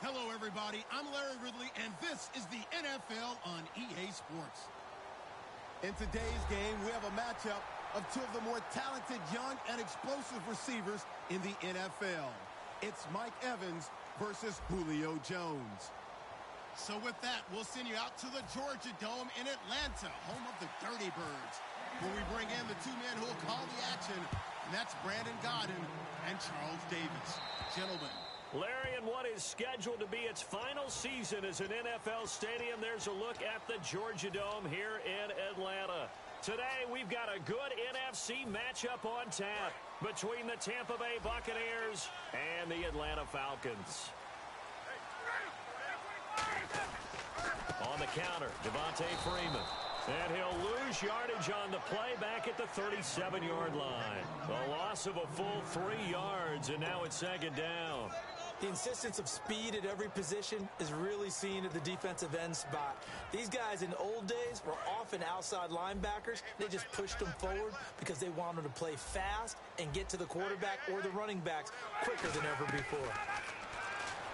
Hello, everybody. I'm Larry Ridley, and this is the NFL on EA Sports. In today's game, we have a matchup of two of the more talented, young, and explosive receivers in the NFL. It's Mike Evans versus Julio Jones. So with that, we'll send you out to the Georgia Dome in Atlanta, home of the Dirty Birds, where we bring in the two men who will call the action, and that's Brandon Gaudin and Charles Davis. Gentlemen. Larry, in what is scheduled to be its final season as an NFL stadium, there's a look at the Georgia Dome here in Atlanta. Today, we've got a good NFC matchup on tap between the Tampa Bay Buccaneers and the Atlanta Falcons. On the counter, Devontae Freeman. And he'll lose yardage on the play back at the 37-yard line. A loss of a full 3 yards, and now it's second down. The insistence of speed at every position is really seen at the defensive end spot. These guys in old days were often outside linebackers. They just pushed them forward because they wanted to play fast and get to the quarterback or the running backs quicker than ever before.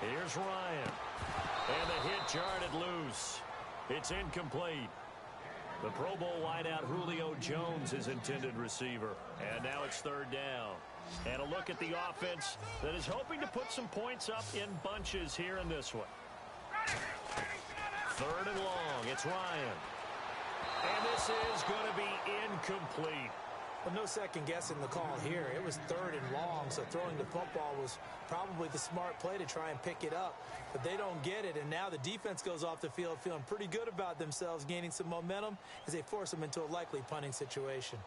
Here's Ryan. And the hit jarred it loose. It's incomplete. The Pro Bowl wideout Julio Jones is intended receiver. And now it's third down. And a look at the offense that is hoping to put some points up in bunches here in this one. Third and long. It's Ryan. And this is going to be incomplete. Well, no second guessing the call here. It was third and long, so throwing the football was probably the smart play to try and pick it up. But they don't get it, and now the defense goes off the field feeling pretty good about themselves, gaining some momentum as they force them into a likely punting situation.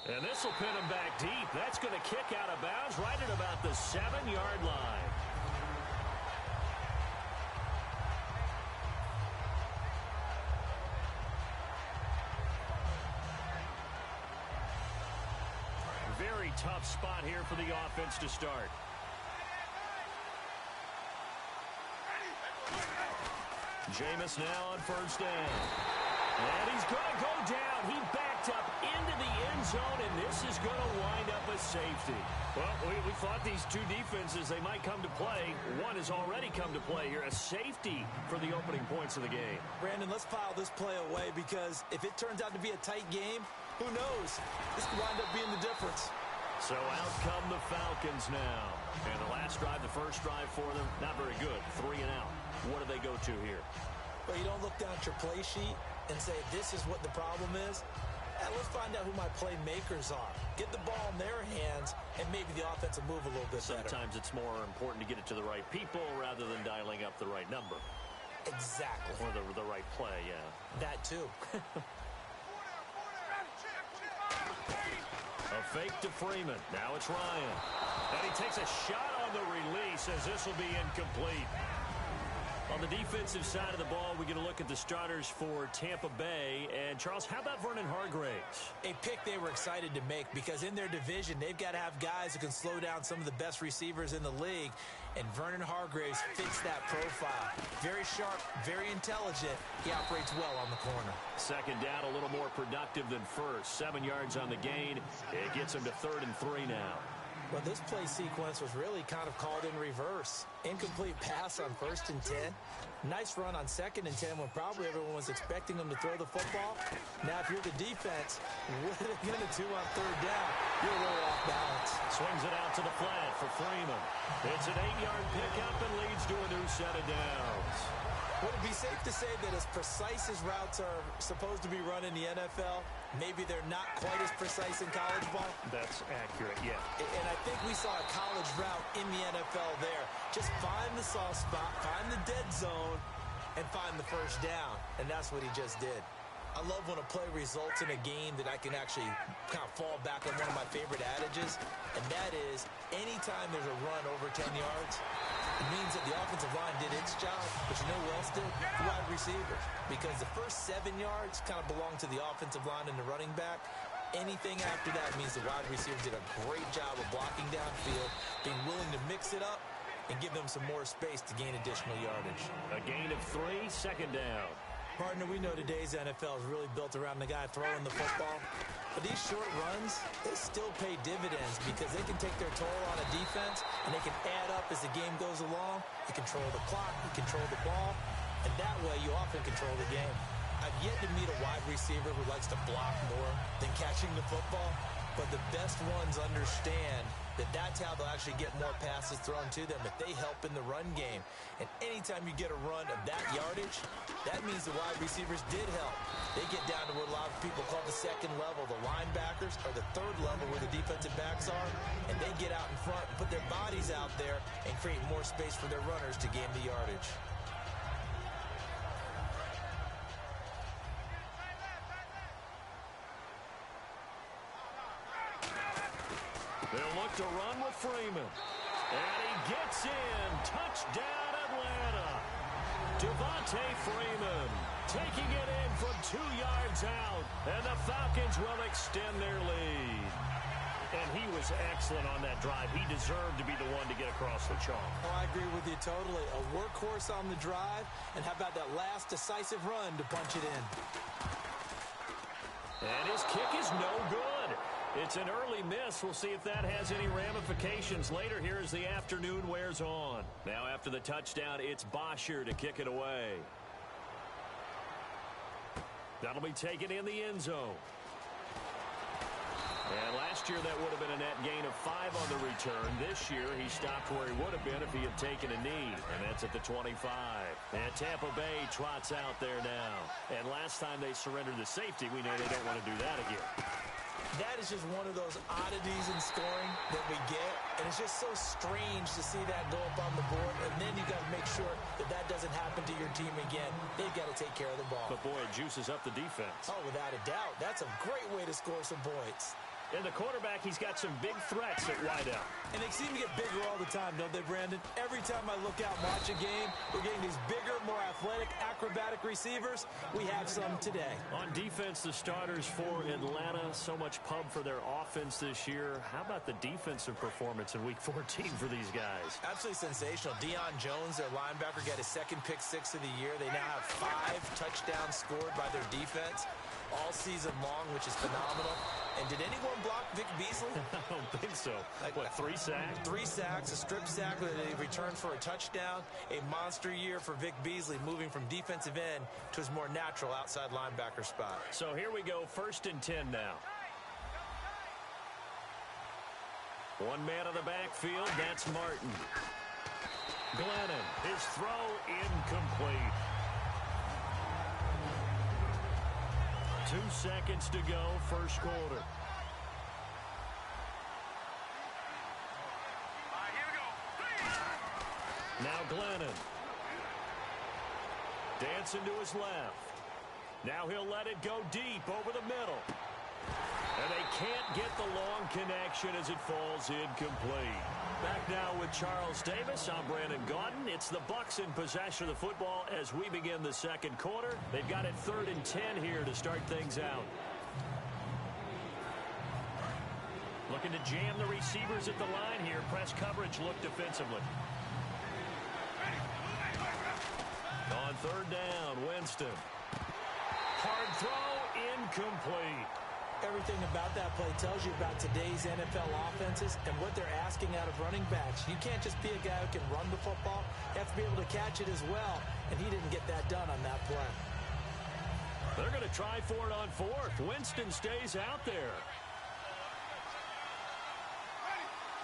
And this will pin him back deep. That's going to kick out of bounds right at about the 7-yard line. Very tough spot here for the offense to start. Jameis now on first down. And he's going to go down. He backed up into the end zone, and this is going to wind up a safety. Well, we thought these two defenses, they might come to play. One has already come to play here, a safety for the opening points of the game. Brandon, let's file this play away because if it turns out to be a tight game, who knows? This could wind up being the difference. So out come the Falcons now. And the last drive, the first drive for them, not very good. 3 and out. What do they go to here? Well, you don't look down at your play sheet and say, this is what the problem is. Let's find out who my playmakers are. Get the ball in their hands, and maybe the offense will move a little bit better. Sometimes it's more important to get it to the right people rather than dialing up the right number. Exactly. Or the right play, yeah. That too. A fake to Freeman. Now it's Ryan. And he takes a shot on the release as this will be incomplete. On the defensive side of the ball, we get a look at the starters for Tampa Bay. And, Charles, how about Vernon Hargreaves? A pick they were excited to make because in their division, they've got to have guys who can slow down some of the best receivers in the league. And Vernon Hargreaves fits that profile. Very sharp, very intelligent. He operates well on the corner. Second down, a little more productive than first. 7 yards on the gain. It gets him to 3rd and 3 now. Well, this play sequence was really kind of called in reverse. Incomplete pass on 1st and 10. Nice run on 2nd and 10 when probably everyone was expecting them to throw the football. Now, if you're the defense, what are they going to do on 3rd down? You're a little off balance. Swings it out to the flat for Freeman. It's an 8-yard pickup and leads to a new set of downs. Would it be safe to say that as precise as routes are supposed to be run in the NFL, maybe they're not quite as precise in college ball? That's accurate, yeah. And I think we saw a college route in the NFL there. Just find the soft spot, find the dead zone, and find the first down. And that's what he just did. I love when a play results in a game that I can actually kind of fall back on one of my favorite adages, and that is anytime there's a run over 10 yards, it means that the offensive line did its job, but you know who else did? The wide receivers. Because the first 7 yards kind of belong to the offensive line and the running back. Anything after that means the wide receivers did a great job of blocking downfield, being willing to mix it up, and give them some more space to gain additional yardage. A gain of 3, 2nd down. Partner, we know today's NFL is really built around the guy throwing the football. But these short runs, they still pay dividends because they can take their toll on a defense and they can add up as the game goes along. You control the clock, you control the ball, and that way you often control the game. I've yet to meet a wide receiver who likes to block more than catching the football, but the best ones understand that that's how they'll actually get more passes thrown to them if they help in the run game. And anytime you get a run of that yardage, that means the wide receivers did help. They get down to what a lot of people call the 2nd level. The linebackers are the 3rd level where the defensive backs are, and they get out in front and put their bodies out there and create more space for their runners to gain the yardage. They'll look to run with Freeman. And he gets in. Touchdown, Atlanta. Devontae Freeman taking it in from 2 yards out. And the Falcons will extend their lead. And he was excellent on that drive. He deserved to be the one to get across the chalk. Oh, I agree with you totally. A workhorse on the drive. And how about that last decisive run to punch it in? And his kick is no good. It's an early miss. We'll see if that has any ramifications later here as the afternoon wears on. Now after the touchdown, it's Bosher to kick it away. That'll be taken in the end zone. And last year that would have been a net gain of 5 on the return. This year he stopped where he would have been if he had taken a knee. And that's at the 25. And Tampa Bay trots out there now. And last time they surrendered the safety, we know they don't want to do that again. That is just one of those oddities in scoring that we get. And it's just so strange to see that go up on the board. And then you got to make sure that that doesn't happen to your team again. They've got to take care of the ball. But boy, it juices up the defense. Oh, without a doubt. That's a great way to score some points. And the quarterback, he's got some big threats at wideout. And they seem to get bigger all the time, don't they, Brandon? Every time I look out and watch a game, we're getting these bigger, more athletic, acrobatic receivers. We have some today. On defense, the starters for Atlanta, so much pub for their offense this year. How about the defensive performance in Week 14 for these guys? Absolutely sensational. Deion Jones, their linebacker, got his second pick-6 of the year. They now have 5 touchdowns scored by their defense all season long, which is phenomenal. And did anyone block Vic Beasley? I don't think so. What, 3 sacks? 3 sacks, a strip sack that they returned for a touchdown. A monster year for Vic Beasley, moving from defensive end to his more natural outside linebacker spot. So here we go, 1st and 10 now. One man on the backfield, that's Martin. Glennon, his throw incomplete. 2 seconds to go, first quarter. Now Glennon. Dancing to his left. Now he'll let it go deep over the middle. And they can't get the long connection as it falls incomplete. Back now with Charles Davis. I'm Brandon Gaudin. It's the Bucs in possession of the football as we begin the second quarter. They've got it 3rd and 10 here to start things out. Looking to jam the receivers at the line here. Press coverage look defensively. On 3rd down, Winston. Hard throw, incomplete. Everything about that play tells you about today's NFL offenses and what they're asking out of running backs. You can't just be a guy who can run the football. You have to be able to catch it as well, and he didn't get that done on that play. They're going to try for it on 4th. Winston stays out there.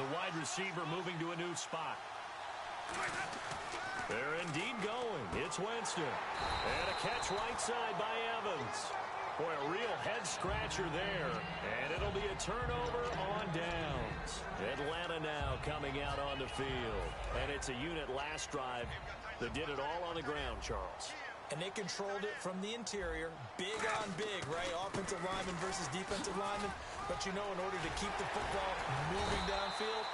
The wide receiver moving to a new spot. They're indeed going. It's Winston. And a catch right side by Evans. Boy, a real head-scratcher there. And it'll be a turnover on downs. Atlanta now coming out on the field. And it's a unit last drive that did it all on the ground, Charles. And they controlled it from the interior. Big on big, right? Offensive lineman versus defensive lineman. But you know, in order to keep the football moving downfield,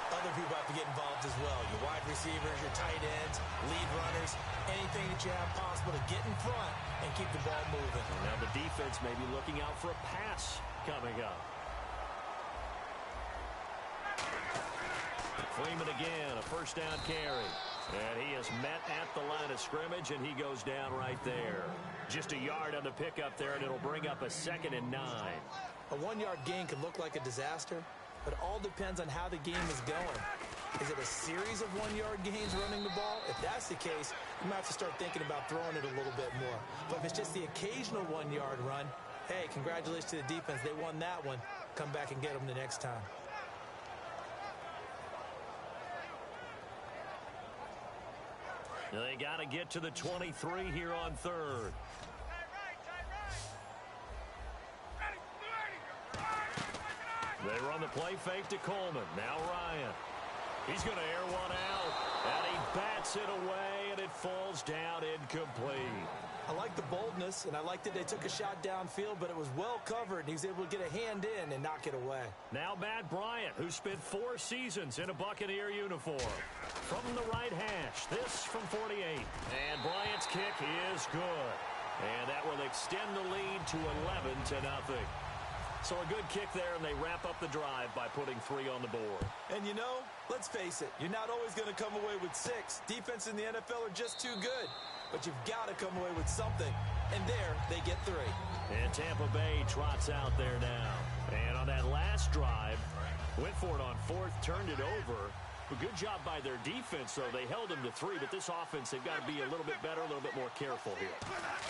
other people have to get involved as well. Your wide receivers, your tight ends, lead runners, anything that you have possible to get in front and keep the ball moving. Now the defense may be looking out for a pass coming up. Freeman again, a 1st down carry. And he is met at the line of scrimmage, and he goes down right there. Just a yard on the pickup there, and it'll bring up a 2nd and 9. A 1-yard gain can look like a disaster, but it all depends on how the game is going. Is it a series of 1-yard gains running the ball? If that's the case, you might have to start thinking about throwing it a little bit more. But if it's just the occasional 1-yard run, hey, congratulations to the defense. They won that one. Come back and get them the next time. They got to get to the 23 here on 3rd. They run the play fake to Coleman. Now Ryan. He's going to air one out. And he bats it away, and it falls down incomplete. I like the boldness, and I like that they took a shot downfield, but it was well covered, and he was able to get a hand in and knock it away. Now Matt Bryant, who spent 4 seasons in a Buccaneer uniform. From the right hash, this from 48. And Bryant's kick is good. And that will extend the lead to 11-0. So a good kick there, and they wrap up the drive by putting 3 on the board. And you know, let's face it, you're not always going to come away with 6. Defense in the NFL are just too good. But you've got to come away with something. and there they get 3. And Tampa Bay trots out there now. And on that last drive, went for it on 4th, turned it over. A good job by their defense, though. They held them to 3, but this offense, they've got to be a little bit better, a little bit more careful here.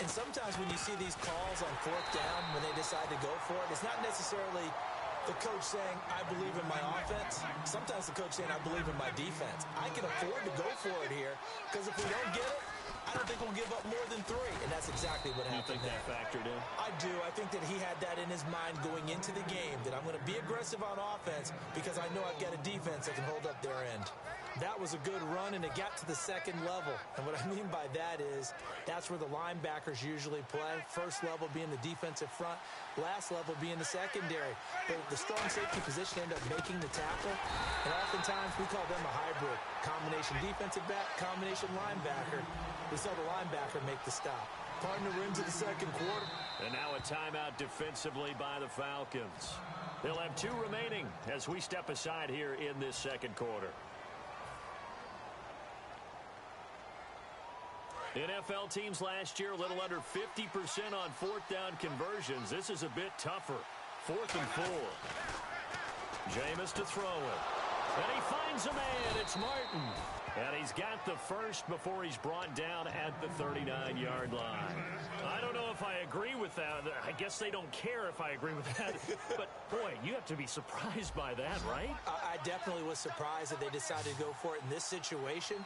And sometimes when you see these calls on 4th down, when they decide to go for it, it's not necessarily the coach saying, I believe in my offense. Sometimes the coach saying, I believe in my defense. I can afford to go for it here, because if we don't get it, I don't think we'll give up more than 3, and that's exactly what happened. You think that factored in? I do. I think that he had that in his mind going into the game, that I'm going to be aggressive on offense because I know I've got a defense that can hold up their end. That was a good run, and it got to the 2nd level. And what I mean by that is that's where the linebackers usually play. First level being the defensive front, last level being the secondary. But the strong safety position ended up making the tackle, and oftentimes we call them a hybrid. Combination defensive back, combination linebacker. We saw the linebacker make the stop. Partner wins in the 2nd quarter. And now a timeout defensively by the Falcons. They'll have 2 remaining as we step aside here in this 2nd quarter. NFL teams last year a little under 50% on 4th down conversions. This is a bit tougher. 4th and 4. Jameis to throw it. And he finds a man. It's Martin. And he's got the first before he's brought down at the 39-yard line. I don't know if I agree with that. I guess they don't care if I agree with that. But, boy, you have to be surprised by that, right? I definitely was surprised that they decided to go for it in this situation.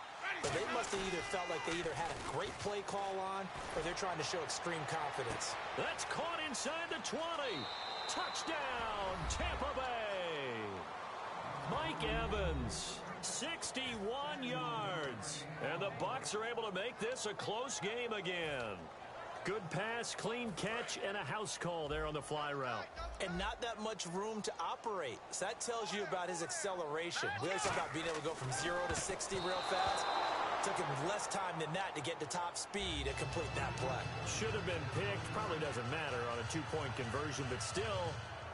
But they must have either felt like they either had a great play call on or they're trying to show extreme confidence. That's caught inside the 20. Touchdown, Tampa Bay. Mike Evans, 61 yards. And the Bucs are able to make this a close game again. Good pass, clean catch, and a house call there on the fly route. And not that much room to operate. So that tells you about his acceleration. We always talk about being able to go from 0 to 60 real fast. Took him less time than that to get to top speed and complete that play. Should have been picked. Probably doesn't matter on a 2-point conversion, but still,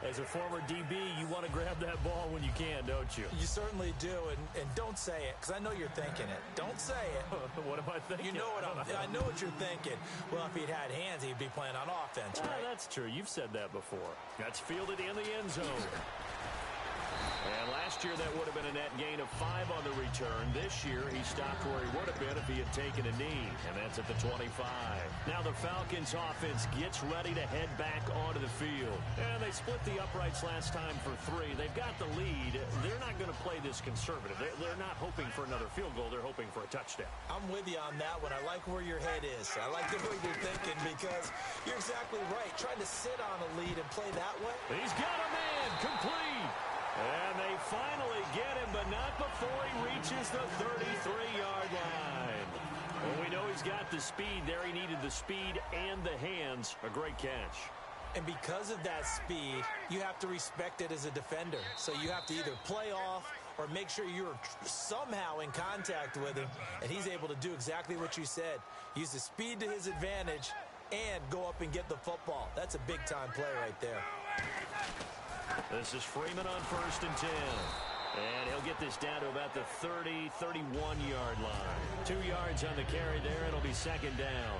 as a former DB, you want to grab that ball when you can, don't you? You certainly do, and don't say it, because I know you're thinking it. Don't say it. What am I thinking? You know what I know what you're thinking. Well, if he'd had hands, he'd be playing on offense, right? That's true. You've said that before. That's fielded in the end zone. And last year, that would have been a net gain of 5 on the return. This year, he stopped where he would have been if he had taken a knee, and that's at the 25. Now the Falcons offense gets ready to head back onto the field. And they split the uprights last time for 3. They've got the lead. They're not going to play this conservative. They're not hoping for another field goal. They're hoping for a touchdown. I'm with you on that one. I like where your head is. I like the way you're thinking because you're exactly right. Trying to sit on a lead and play that way. He's got a man complete. And they finally get him, but not before he reaches the 33-yard line. Well, we know he's got the speed there. He needed the speed and the hands. A great catch. And because of that speed, you have to respect it as a defender. So you have to either play off or make sure you're somehow in contact with him. And he's able to do exactly what you said. Use the speed to his advantage and go up and get the football. That's a big-time play right there. This is Freeman on 1st and 10. And he'll get this down to about the 30, 31-yard line. 2 yards on the carry there. It'll be 2nd down.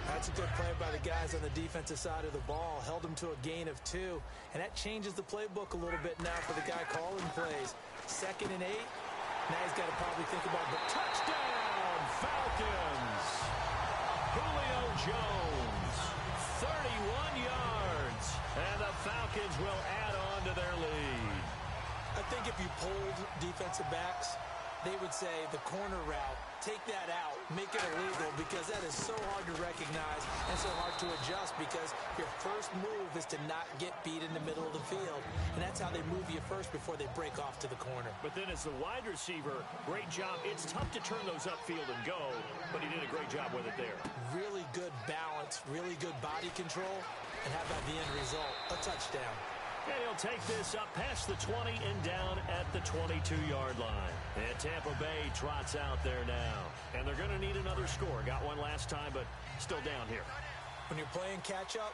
That's a good play by the guys on the defensive side of the ball. Held them to a gain of 2. And that changes the playbook a little bit now for the guy calling plays. 2nd and 8. Now he's got to probably think about the touchdown, Falcons. Julio Jones, 31 yards. And the Falcons will add on to their lead. I think if you polled defensive backs, they would say the corner route, take that out, make it illegal, because that is so hard to recognize and so hard to adjust because your first move is to not get beat in the middle of the field. And that's how they move you first before they break off to the corner. But then as the wide receiver, great job. It's tough to turn those upfield and go, but he did a great job with it there. Really good balance, really good body control, and how about the end result? A touchdown. And he'll take this up past the 20 and down at the 22-yard line. And Tampa Bay trots out there now. And they're going to need another score. Got one last time, but still down here. When you're playing catch-up,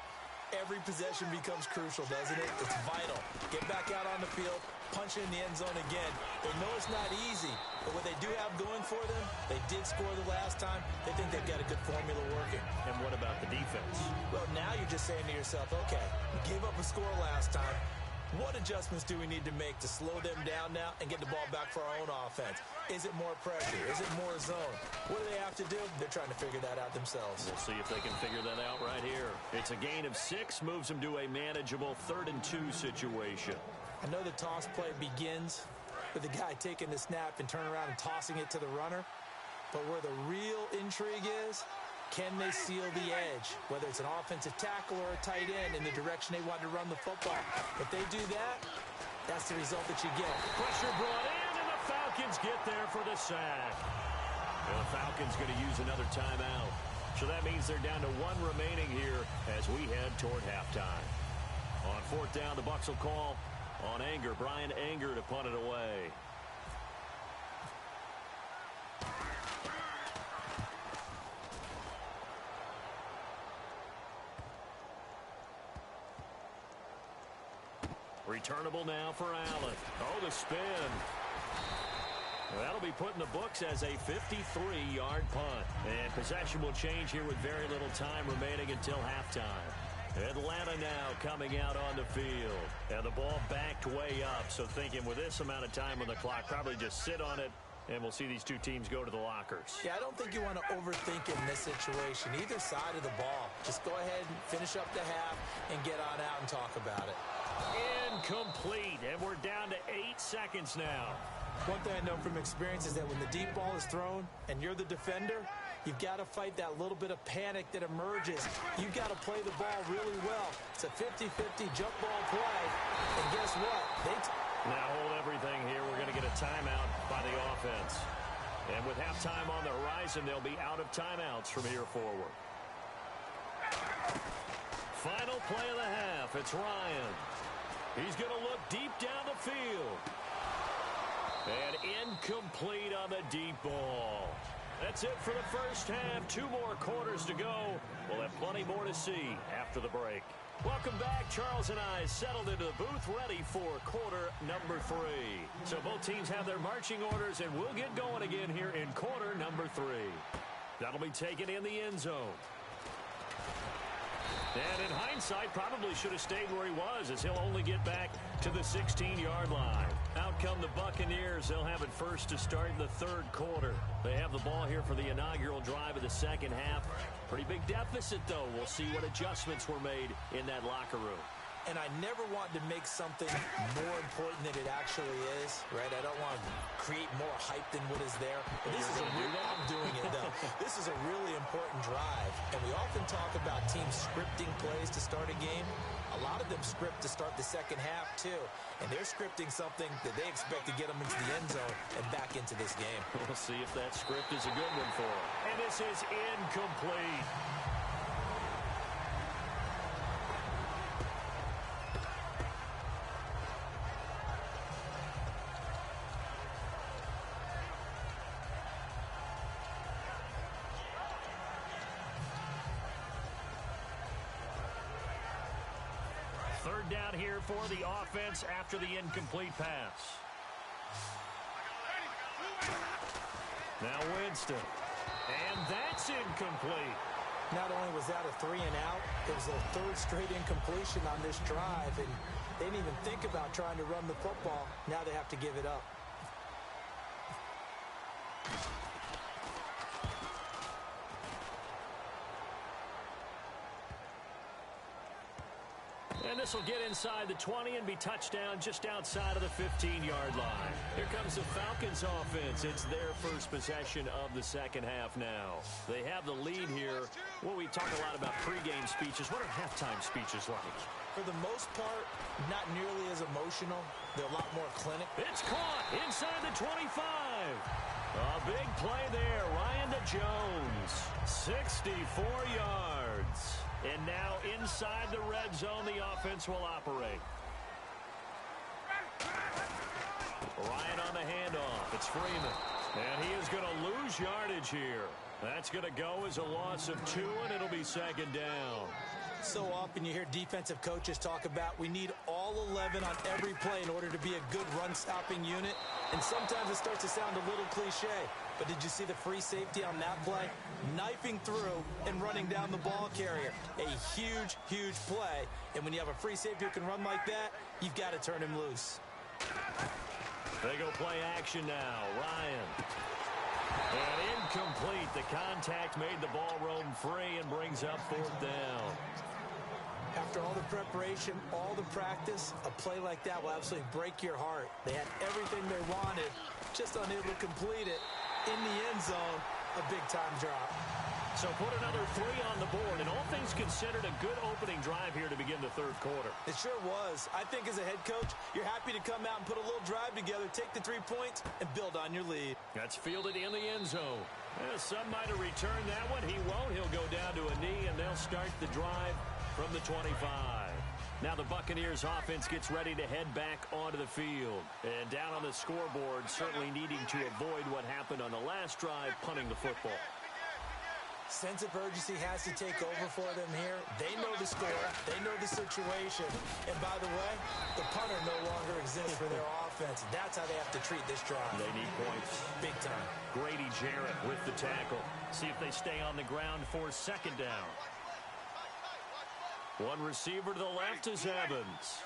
every possession becomes crucial, doesn't it? It's vital. Get back out on the field, punch in the end zone again. They know it's not easy, but what they do have going for them, they did score the last time, they think they've got a good formula working. And what about the defense? Well, now you're just saying to yourself, okay, we gave up a score last time. What adjustments do we need to make to slow them down now and get the ball back for our own offense? Is it more pressure? Is it more zone? What do they have to do? They're trying to figure that out themselves. We'll see if they can figure that out right here. It's a gain of 6, moves them to a manageable 3rd and 2 situation. I know the toss play begins with the guy taking the snap and turning around and tossing it to the runner. But where the real intrigue is, can they seal the edge, whether it's an offensive tackle or a tight end in the direction they want to run the football? If they do that, that's the result that you get. Pressure brought in, and the Falcons get there for the sack. And the Falcons going to use another timeout. So that means they're down to 1 remaining here as we head toward halftime. On 4th down, the Bucs will call on Anger. Brian Anger to punt it away. Returnable now for Allen. Oh, the spin. That'll be put in the books as a 53-yard punt. And possession will change here with very little time remaining until halftime. Atlanta now coming out on the field. And the ball backed way up. So thinking with this amount of time on the clock, probably just sit on it. And we'll see these two teams go to the lockers. Yeah, I don't think you want to overthink it in this situation. Either side of the ball. Just go ahead and finish up the half and get on out and talk about it. Incomplete, and we're down to 8 seconds now. One thing I know from experience is that when the deep ball is thrown and you're the defender, you've got to fight that little bit of panic that emerges. You've got to play the ball really well. It's a 50-50 jump ball play, and guess what? Now hold everything here. We're going to get a timeout by the offense. And with halftime on the horizon, they'll be out of timeouts from here forward. Final play of the half. It's Ryan. He's going to look deep down the field. And incomplete on the deep ball. That's it for the first half. 2 more quarters to go. We'll have plenty more to see after the break. Welcome back. Charles and I settled into the booth ready for quarter number 3. So both teams have their marching orders, and we'll get going again here in quarter number 3. That'll be taken in the end zone. And in hindsight, probably should have stayed where he was, as he'll only get back to the 16-yard line. Out come the Buccaneers. They'll have it first to start in the 3rd quarter. They have the ball here for the inaugural drive of the second half. Pretty big deficit, though. We'll see what adjustments were made in that locker room. And I never want to make something more important than it actually is, right? I don't want to create more hype than what is there. But this is I'm doing it, though. This is a really important drive. And we often talk about teams scripting plays to start a game. A lot of them script to start the second half, too. And they're scripting something that they expect to get them into the end zone and back into this game. We'll see if that script is a good one for them. And this is incomplete. Third down here for the offense after the incomplete pass. Now Winston. And that's incomplete. Not only was that a 3 and out, it was their 3rd straight incompletion on this drive, and they didn't even think about trying to run the football. Now they have to give it up. And this will get inside the 20 and be touchdown just outside of the 15-yard line. Here comes the Falcons offense. It's their first possession of the second half now. They have the lead here. Well, we talk a lot about pregame speeches. What are halftime speeches like? For the most part, not nearly as emotional. They're a lot more clinical. It's caught inside the 25. A big play there. Ryan to Jones. 64 yards. And now inside the red zone, the offense will operate. Ryan on the handoff. It's Freeman. And he is going to lose yardage here. That's going to go as a loss of 2, and it'll be second down. So often you hear defensive coaches talk about we need all 11 on every play in order to be a good run-stopping unit. And sometimes it starts to sound a little cliche. But did you see the free safety on that play? Knifing through and running down the ball carrier. A huge, huge play. And when you have a free safety who can run like that, you've got to turn him loose. They go play action now. Ryan. And incomplete. The contact made the ball roam free and brings up 4th down. After all the preparation, all the practice, a play like that will absolutely break your heart. They had everything they wanted, just unable to complete it. In the end zone, a big-time drop. So put another 3 on the board, and all things considered, a good opening drive here to begin the 3rd quarter. It sure was. I think as a head coach, you're happy to come out and put a little drive together, take the 3 points, and build on your lead. That's fielded in the end zone. Some might have returned that one. He won't. He'll go down to a knee, and they'll start the drive from the 25. Now the Buccaneers offense gets ready to head back onto the field. And down on the scoreboard, certainly needing to avoid what happened on the last drive, punting the football. Sense of urgency has to take over for them here. They know the score. They know the situation. And by the way, the punter no longer exists for their offense. That's how they have to treat this drive. They need points. Big time. Grady Jarrett with the tackle. See if they stay on the ground for 2nd down. One receiver to the left is Evans.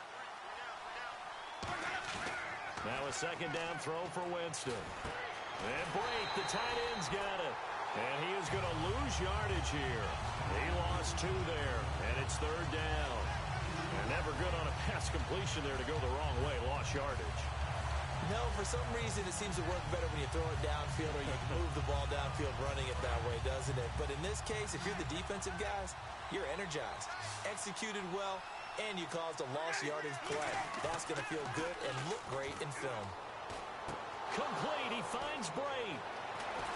Now a 2nd down throw for Winston. And break. The tight end's got it. And he is going to lose yardage here. He lost 2 there, and it's 3rd down. And never good on a pass completion there to go the wrong way. Lost yardage. No, for some reason it seems to work better when you throw it downfield or you move the ball downfield running it that way, doesn't it? But in this case, if you're the defensive guys, you're energized, executed well, and you caused a lost yardage play. That's going to feel good and look great in film. Complete. He finds Bray.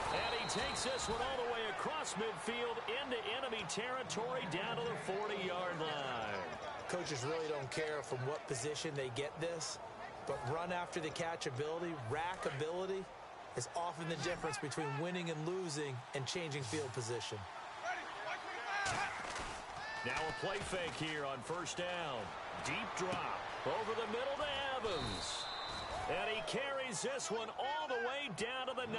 And he takes this one all the way across midfield into enemy territory down to the 40-yard line. Coaches really don't care from what position they get this, but run after the catch ability, rack ability, is often the difference between winning and losing and changing field position. Now a play fake here on 1st down. Deep drop over the middle to Evans. And he carries this one all the way down to the 9.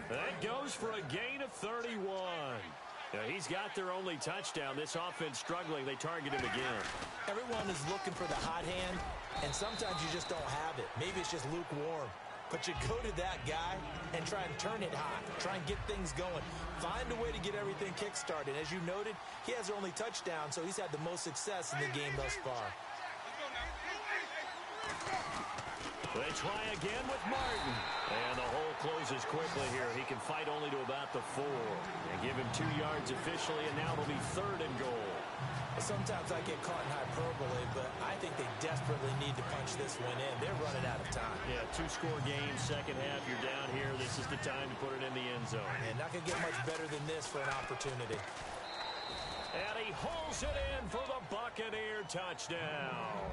That goes for a gain of 31. Now, he's got their only touchdown. This offense struggling. They target him again. Everyone is looking for the hot hand, and sometimes you just don't have it. Maybe it's just lukewarm. But you go to that guy and try and turn it hot. Try and get things going. Find a way to get everything kick-started. As you noted, he has their only touchdown, so he's had the most success in the game thus far. They try again with Martin. And the hole closes quickly here. He can fight only to about the 4. And give him 2 yards officially, and now it'll be 3rd and goal. Sometimes I get caught in hyperbole, but I think they desperately need to punch this one in. They're running out of time. Yeah, 2-score game, 2nd half. You're down here. This is the time to put it in the end zone. And not going to get much better than this for an opportunity. And he hauls it in for the Buccaneer touchdown.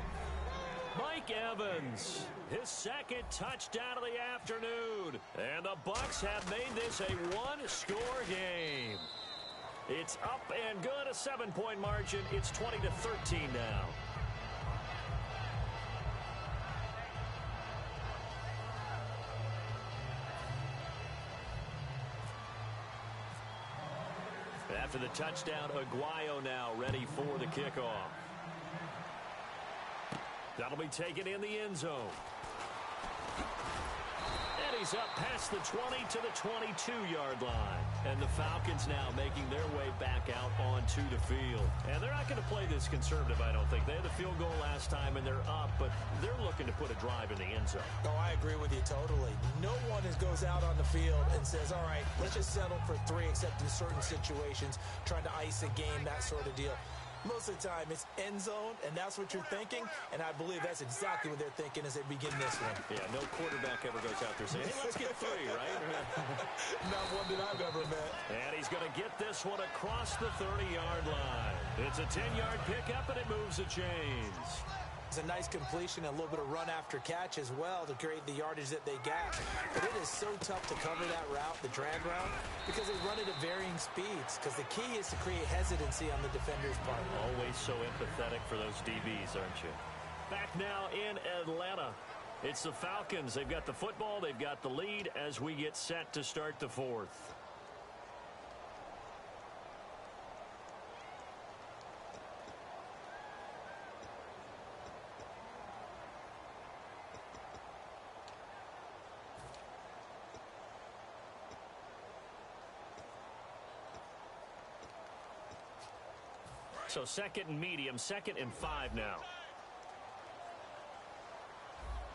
Mike Evans, his 2nd touchdown of the afternoon. And the Bucs have made this a 1-score game. It's up and good, a 7-point margin. It's 20-13 now. After the touchdown, Aguayo now ready for the kickoff. That'll be taken in the end zone. And he's up past the 20 to the 22-yard line. And the Falcons now making their way back out onto the field. And they're not going to play this conservative, I don't think. They had the field goal last time, and they're up, but they're looking to put a drive in the end zone. Oh, I agree with you totally. No one goes out on the field and says, all right, let's just settle for 3, except in certain situations, trying to ice a game, that sort of deal. Most of the time, it's end zone, and that's what you're thinking, and I believe that's exactly what they're thinking as they begin this one. Yeah, no quarterback ever goes out there saying, hey, let's get 3, right? Not one that I've ever met. And he's going to get this one across the 30-yard line. It's a 10-yard pickup, and it moves the chains. It's a nice completion and a little bit of run after catch as well to create the yardage that they got. But it is so tough to cover that route, the drag route, because they run it at varying speeds. Because the key is to create hesitancy on the defender's part. Always so empathetic for those DBs, aren't you? Back now in Atlanta. It's the Falcons. They've got the football. They've got the lead as we get set to start the fourth. So second and medium, 2nd and 5 now.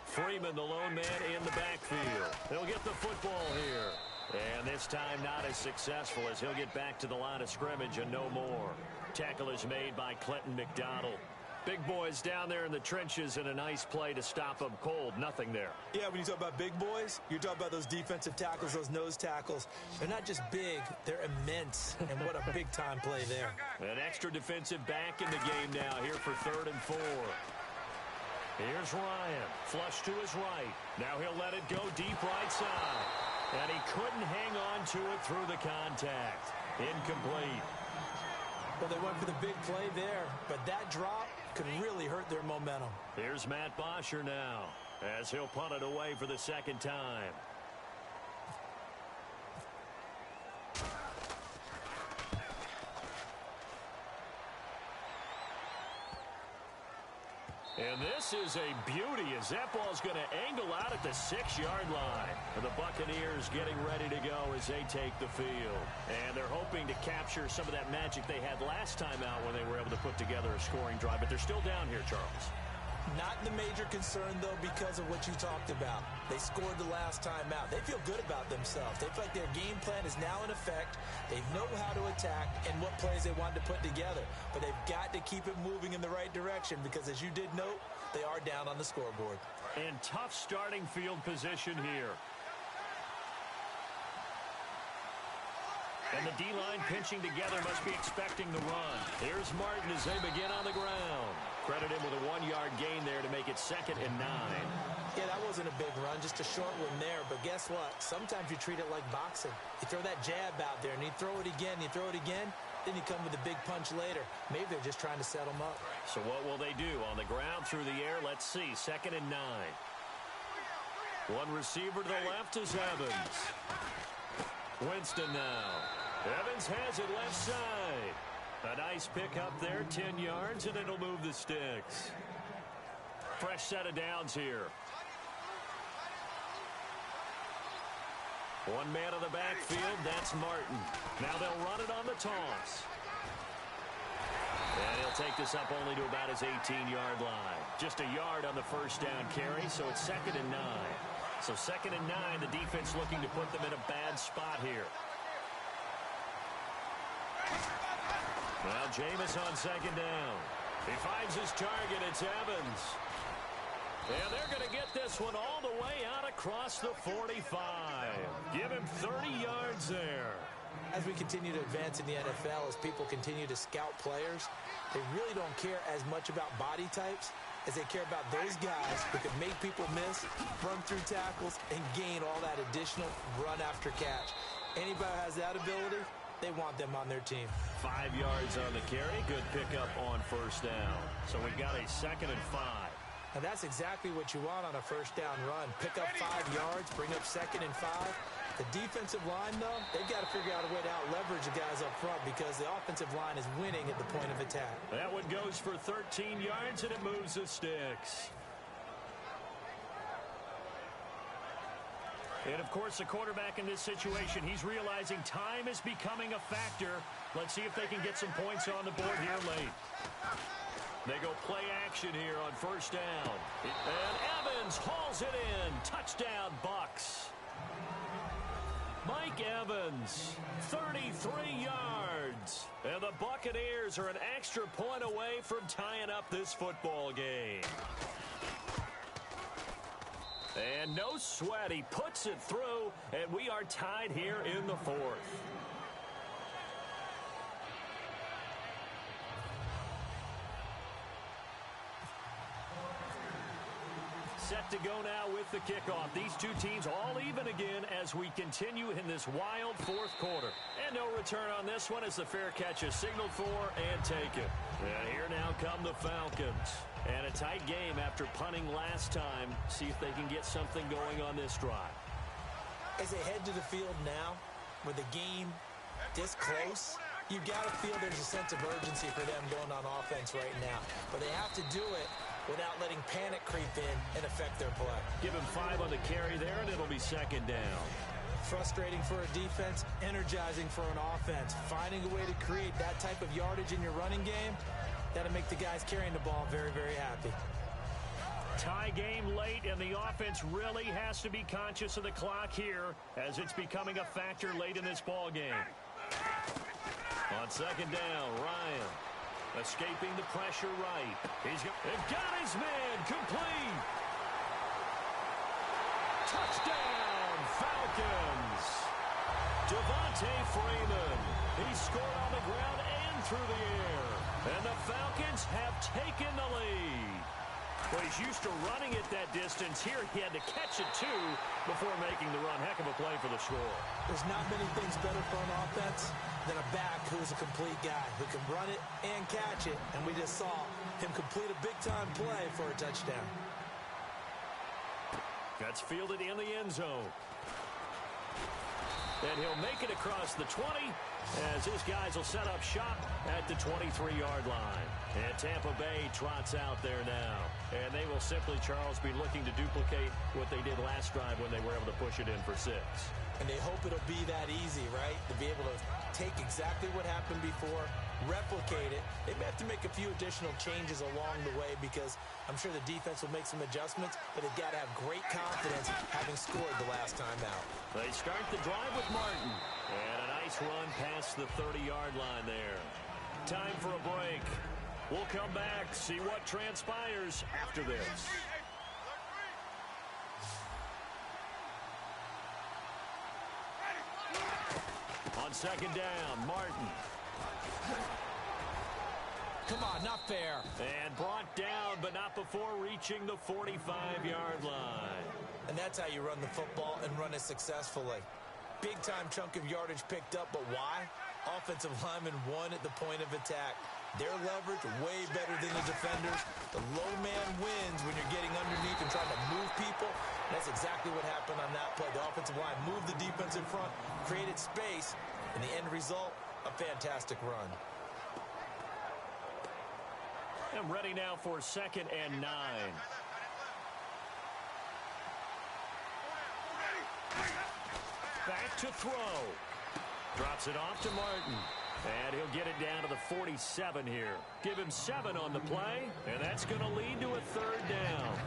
Freeman, the lone man in the backfield. He'll get the football here. And this time not as successful as he'll get back to the line of scrimmage and no more. Tackle is made by Clinton McDonald. Big boys down there in the trenches and a nice play to stop them cold. Nothing there. Yeah, when you talk about big boys, you're talking about those defensive tackles, those nose tackles. They're not just big, they're immense. And what a big-time play there. An extra defensive back in the game now here for 3rd and 4. Here's Ryan. Flush to his right. Now he'll let it go deep right side. And he couldn't hang on to it through the contact. Incomplete. Well, they went for the big play there, but that drop could really hurt their momentum. Here's Matt Bosher now as he'll punt it away for the 2nd time. And this is a beauty as that ball's going to angle out at the 6-yard line. And the Buccaneers getting ready to go as they take the field. And they're hoping to capture some of that magic they had last time out when they were able to put together a scoring drive. But they're still down here, Charles. Not the major concern, though, because of what you talked about. They scored the last time out. They feel good about themselves. They feel like their game plan is now in effect. They know how to attack and what plays they want to put together. But they've got to keep it moving in the right direction because, as you did note, they are down on the scoreboard. And tough starting field position here. And the D-line pinching together must be expecting the run. Here's Martin as they begin on the ground. Credit him with a 1-yard gain there to make it 2nd and 9. Yeah, that wasn't a big run, just a short one there. But guess what? Sometimes you treat it like boxing. You throw that jab out there, and you throw it again, you throw it again, then you come with a big punch later. Maybe they're just trying to set them up. So what will they do? On the ground, through the air, let's see. 2nd and 9. One receiver to the left is Evans. Winston now. Evans has it left side. A nice pick up there, 10 yards, and it'll move the sticks. Fresh set of downs here. One man on the backfield, that's Martin. Now they'll run it on the toss. And he'll take this up only to about his 18-yard line. Just a yard on the first down carry, so it's 2nd and 9. So 2nd and 9, the defense looking to put them in a bad spot here. Well, Jameis on 2nd down. He finds his target. It's Evans. And they're going to get this one all the way out across the 45. Give him 30 yards there. As we continue to advance in the NFL, as people continue to scout players, they really don't care as much about body types as they care about those guys who can make people miss, run through tackles, and gain all that additional run after catch. Anybody who has that ability, they want them on their team. 5 yards on the carry. Good pickup on first down. So we've got a 2nd and 5. Now that's exactly what you want on a first down run. Pick up 5 yards, bring up 2nd and 5. The defensive line, though, they've got to figure out a way to out-leverage the guys up front because the offensive line is winning at the point of attack. That one goes for 13 yards, and it moves the sticks. And, of course, the quarterback in this situation, he's realizing time is becoming a factor. Let's see if they can get some points on the board here late. They go play action here on first down. And Evans hauls it in. Touchdown, Bucks. Mike Evans, 33 yards. And the Buccaneers are an extra point away from tying up this football game. And no sweat, he puts it through, and we are tied here in the 4th. Set to go now with the kickoff. These two teams all even again as we continue in this wild 4th quarter. And no return on this one as the fair catch is signaled for and taken. And here now come the Falcons. And a tight game after punting last time. See if they can get something going on this drive. As they head to the field now, with the game this close, you've got to feel there's a sense of urgency for them going on offense right now. But they have to do it without letting panic creep in and affect their play. Give him 5 on the carry there, and it'll be second down. Frustrating for a defense, energizing for an offense. Finding a way to create that type of yardage in your running game, that'll make the guys carrying the ball very, very happy. Tie game late, and the offense really has to be conscious of the clock here as it's becoming a factor late in this ball game. On second down, Ryan escaping the pressure right. They've got his man complete. Touchdown, Falcons. Devontae Freeman. He scored on the ground and through the air. And the Falcons have taken the lead. Well, he's used to running it that distance. Here he had to catch it, too, before making the run. Heck of a play for the score. There's not many things better for an offense than a back who is a complete guy who can run it and catch it. And we just saw him complete a big-time play for a touchdown. That's fielded in the end zone. And he'll make it across the 20 as his guys will set up shop at the 23-yard line. And Tampa Bay trots out there now. And they will simply, Charles, be looking to duplicate what they did last drive when they were able to push it in for 6. And they hope it'll be that easy, right? To be able to take exactly what happened before, replicate it. They may have to make a few additional changes along the way because I'm sure the defense will make some adjustments, but they've got to have great confidence having scored the last time out. They start the drive with Martin. And a nice run past the 30-yard line there. Time for a break. We'll come back, see what transpires after this. On second down, Martin. Come on, not fair. And brought down, but not before reaching the 45-yard line. And that's how you run the football and run it successfully. Big-time chunk of yardage picked up, but why? Offensive lineman won at the point of attack. Their leverage way better than the defenders. The low man wins when you're getting underneath and trying to move people. That's exactly what happened on that play. The offensive line moved the defense in front, created space, and the end result, a fantastic run. I'm ready now for second and 9. Back to throw. Drops it off to Martin. And he'll get it down to the 47 here. Give him 7 on the play, and that's going to lead to a third down.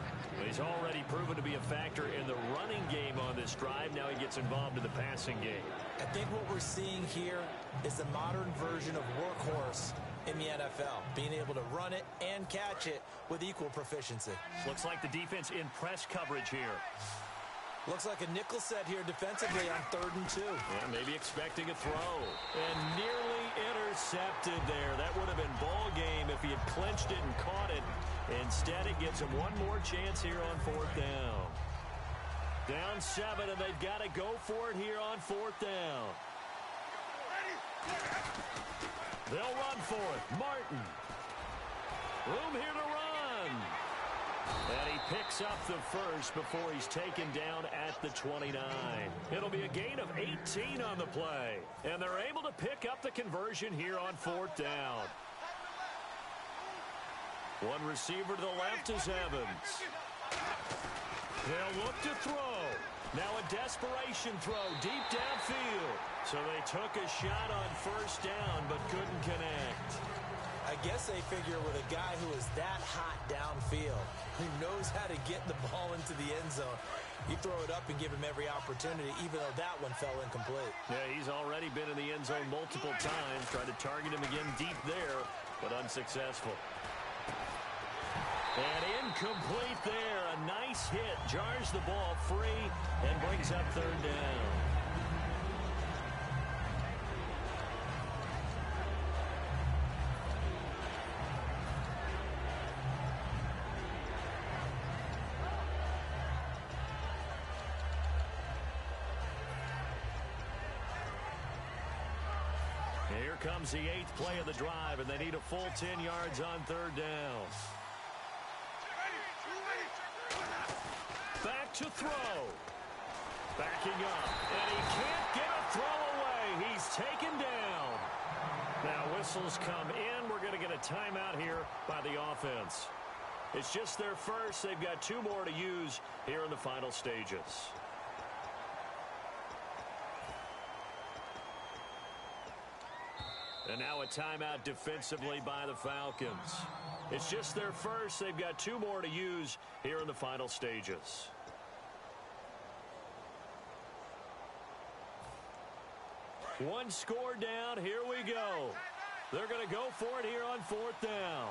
He's already proven to be a factor in the running game on this drive. Now he gets involved in the passing game. I think what we're seeing here is the modern version of workhorse in the NFL, being able to run it and catch it with equal proficiency. Looks like the defense in press coverage here. Looks like a nickel set here defensively on 3rd and 2. Yeah, maybe expecting a throw. And nearly intercepted there. That would have been ball game if he had clinched it and caught it. Instead, it gives him one more chance here on 4th down. Down 7, and they've got to go for it here on 4th down. They'll run for it. Martin. Room here to run. And he picks up the first before he's taken down at the 29. It'll be a gain of 18 on the play. And they're able to pick up the conversion here on 4th down. One receiver to the left is Evans. They'll look to throw. Now a desperation throw deep downfield. So they took a shot on 1st down but couldn't connect. I guess they figure with a guy who is that hot downfield, who knows how to get the ball into the end zone, you throw it up and give him every opportunity, even though that one fell incomplete. Yeah, he's already been in the end zone multiple times, tried to target him again deep there, but unsuccessful. And incomplete there. A nice hit, jars the ball free, and brings up 3rd down. Here comes the 8th play of the drive, and they need a full 10 yards on 3rd down. Back to throw. Backing up, and he can't get a throw away. He's taken down. Now whistles come in. We're going to get a timeout here by the offense. It's just their first. They've got 2 more to use here in the final stages. And now a timeout defensively by the Falcons. It's just their first. They've got 2 more to use here in the final stages. One score down. Here we go. They're going to go for it here on 4th down.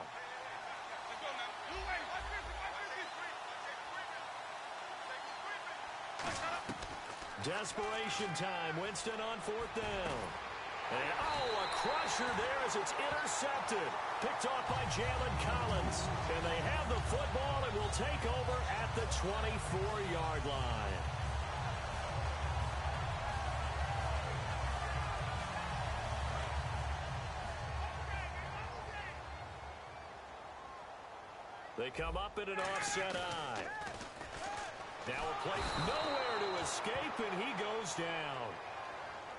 Desperation time. Winston on 4th down. And, a crusher there as it's intercepted. Picked off by Jalen Collins. And they have the football and will take over at the 24-yard line. They come up in an offset eye. Now a play nowhere to escape, and he goes down.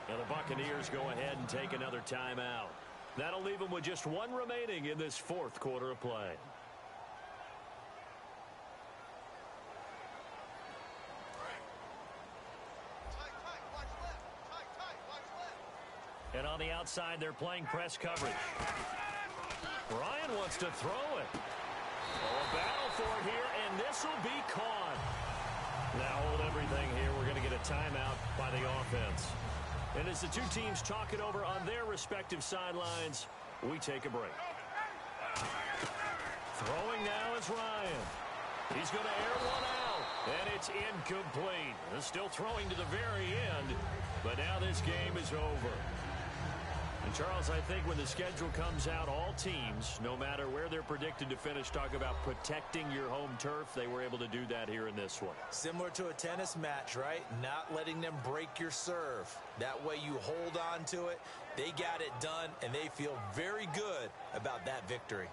Now the Buccaneers go ahead and take another timeout. That'll leave them with just 1 remaining in this 4th quarter of play. And on the outside, they're playing press coverage. Ryan wants to throw it. A battle for it here, and this will be caught. Now hold everything here. We're going to get a timeout by the offense. And as the 2 teams talk it over on their respective sidelines, we take a break. Throwing now is Ryan. He's going to air one out, and it's incomplete. They're still throwing to the very end, but now this game is over. And, Charles, I think when the schedule comes out, all teams, no matter where they're predicted to finish, talk about protecting your home turf. They were able to do that here in this one. Similar to a tennis match, right? Not letting them break your serve. That way you hold on to it. They got it done, and they feel very good about that victory.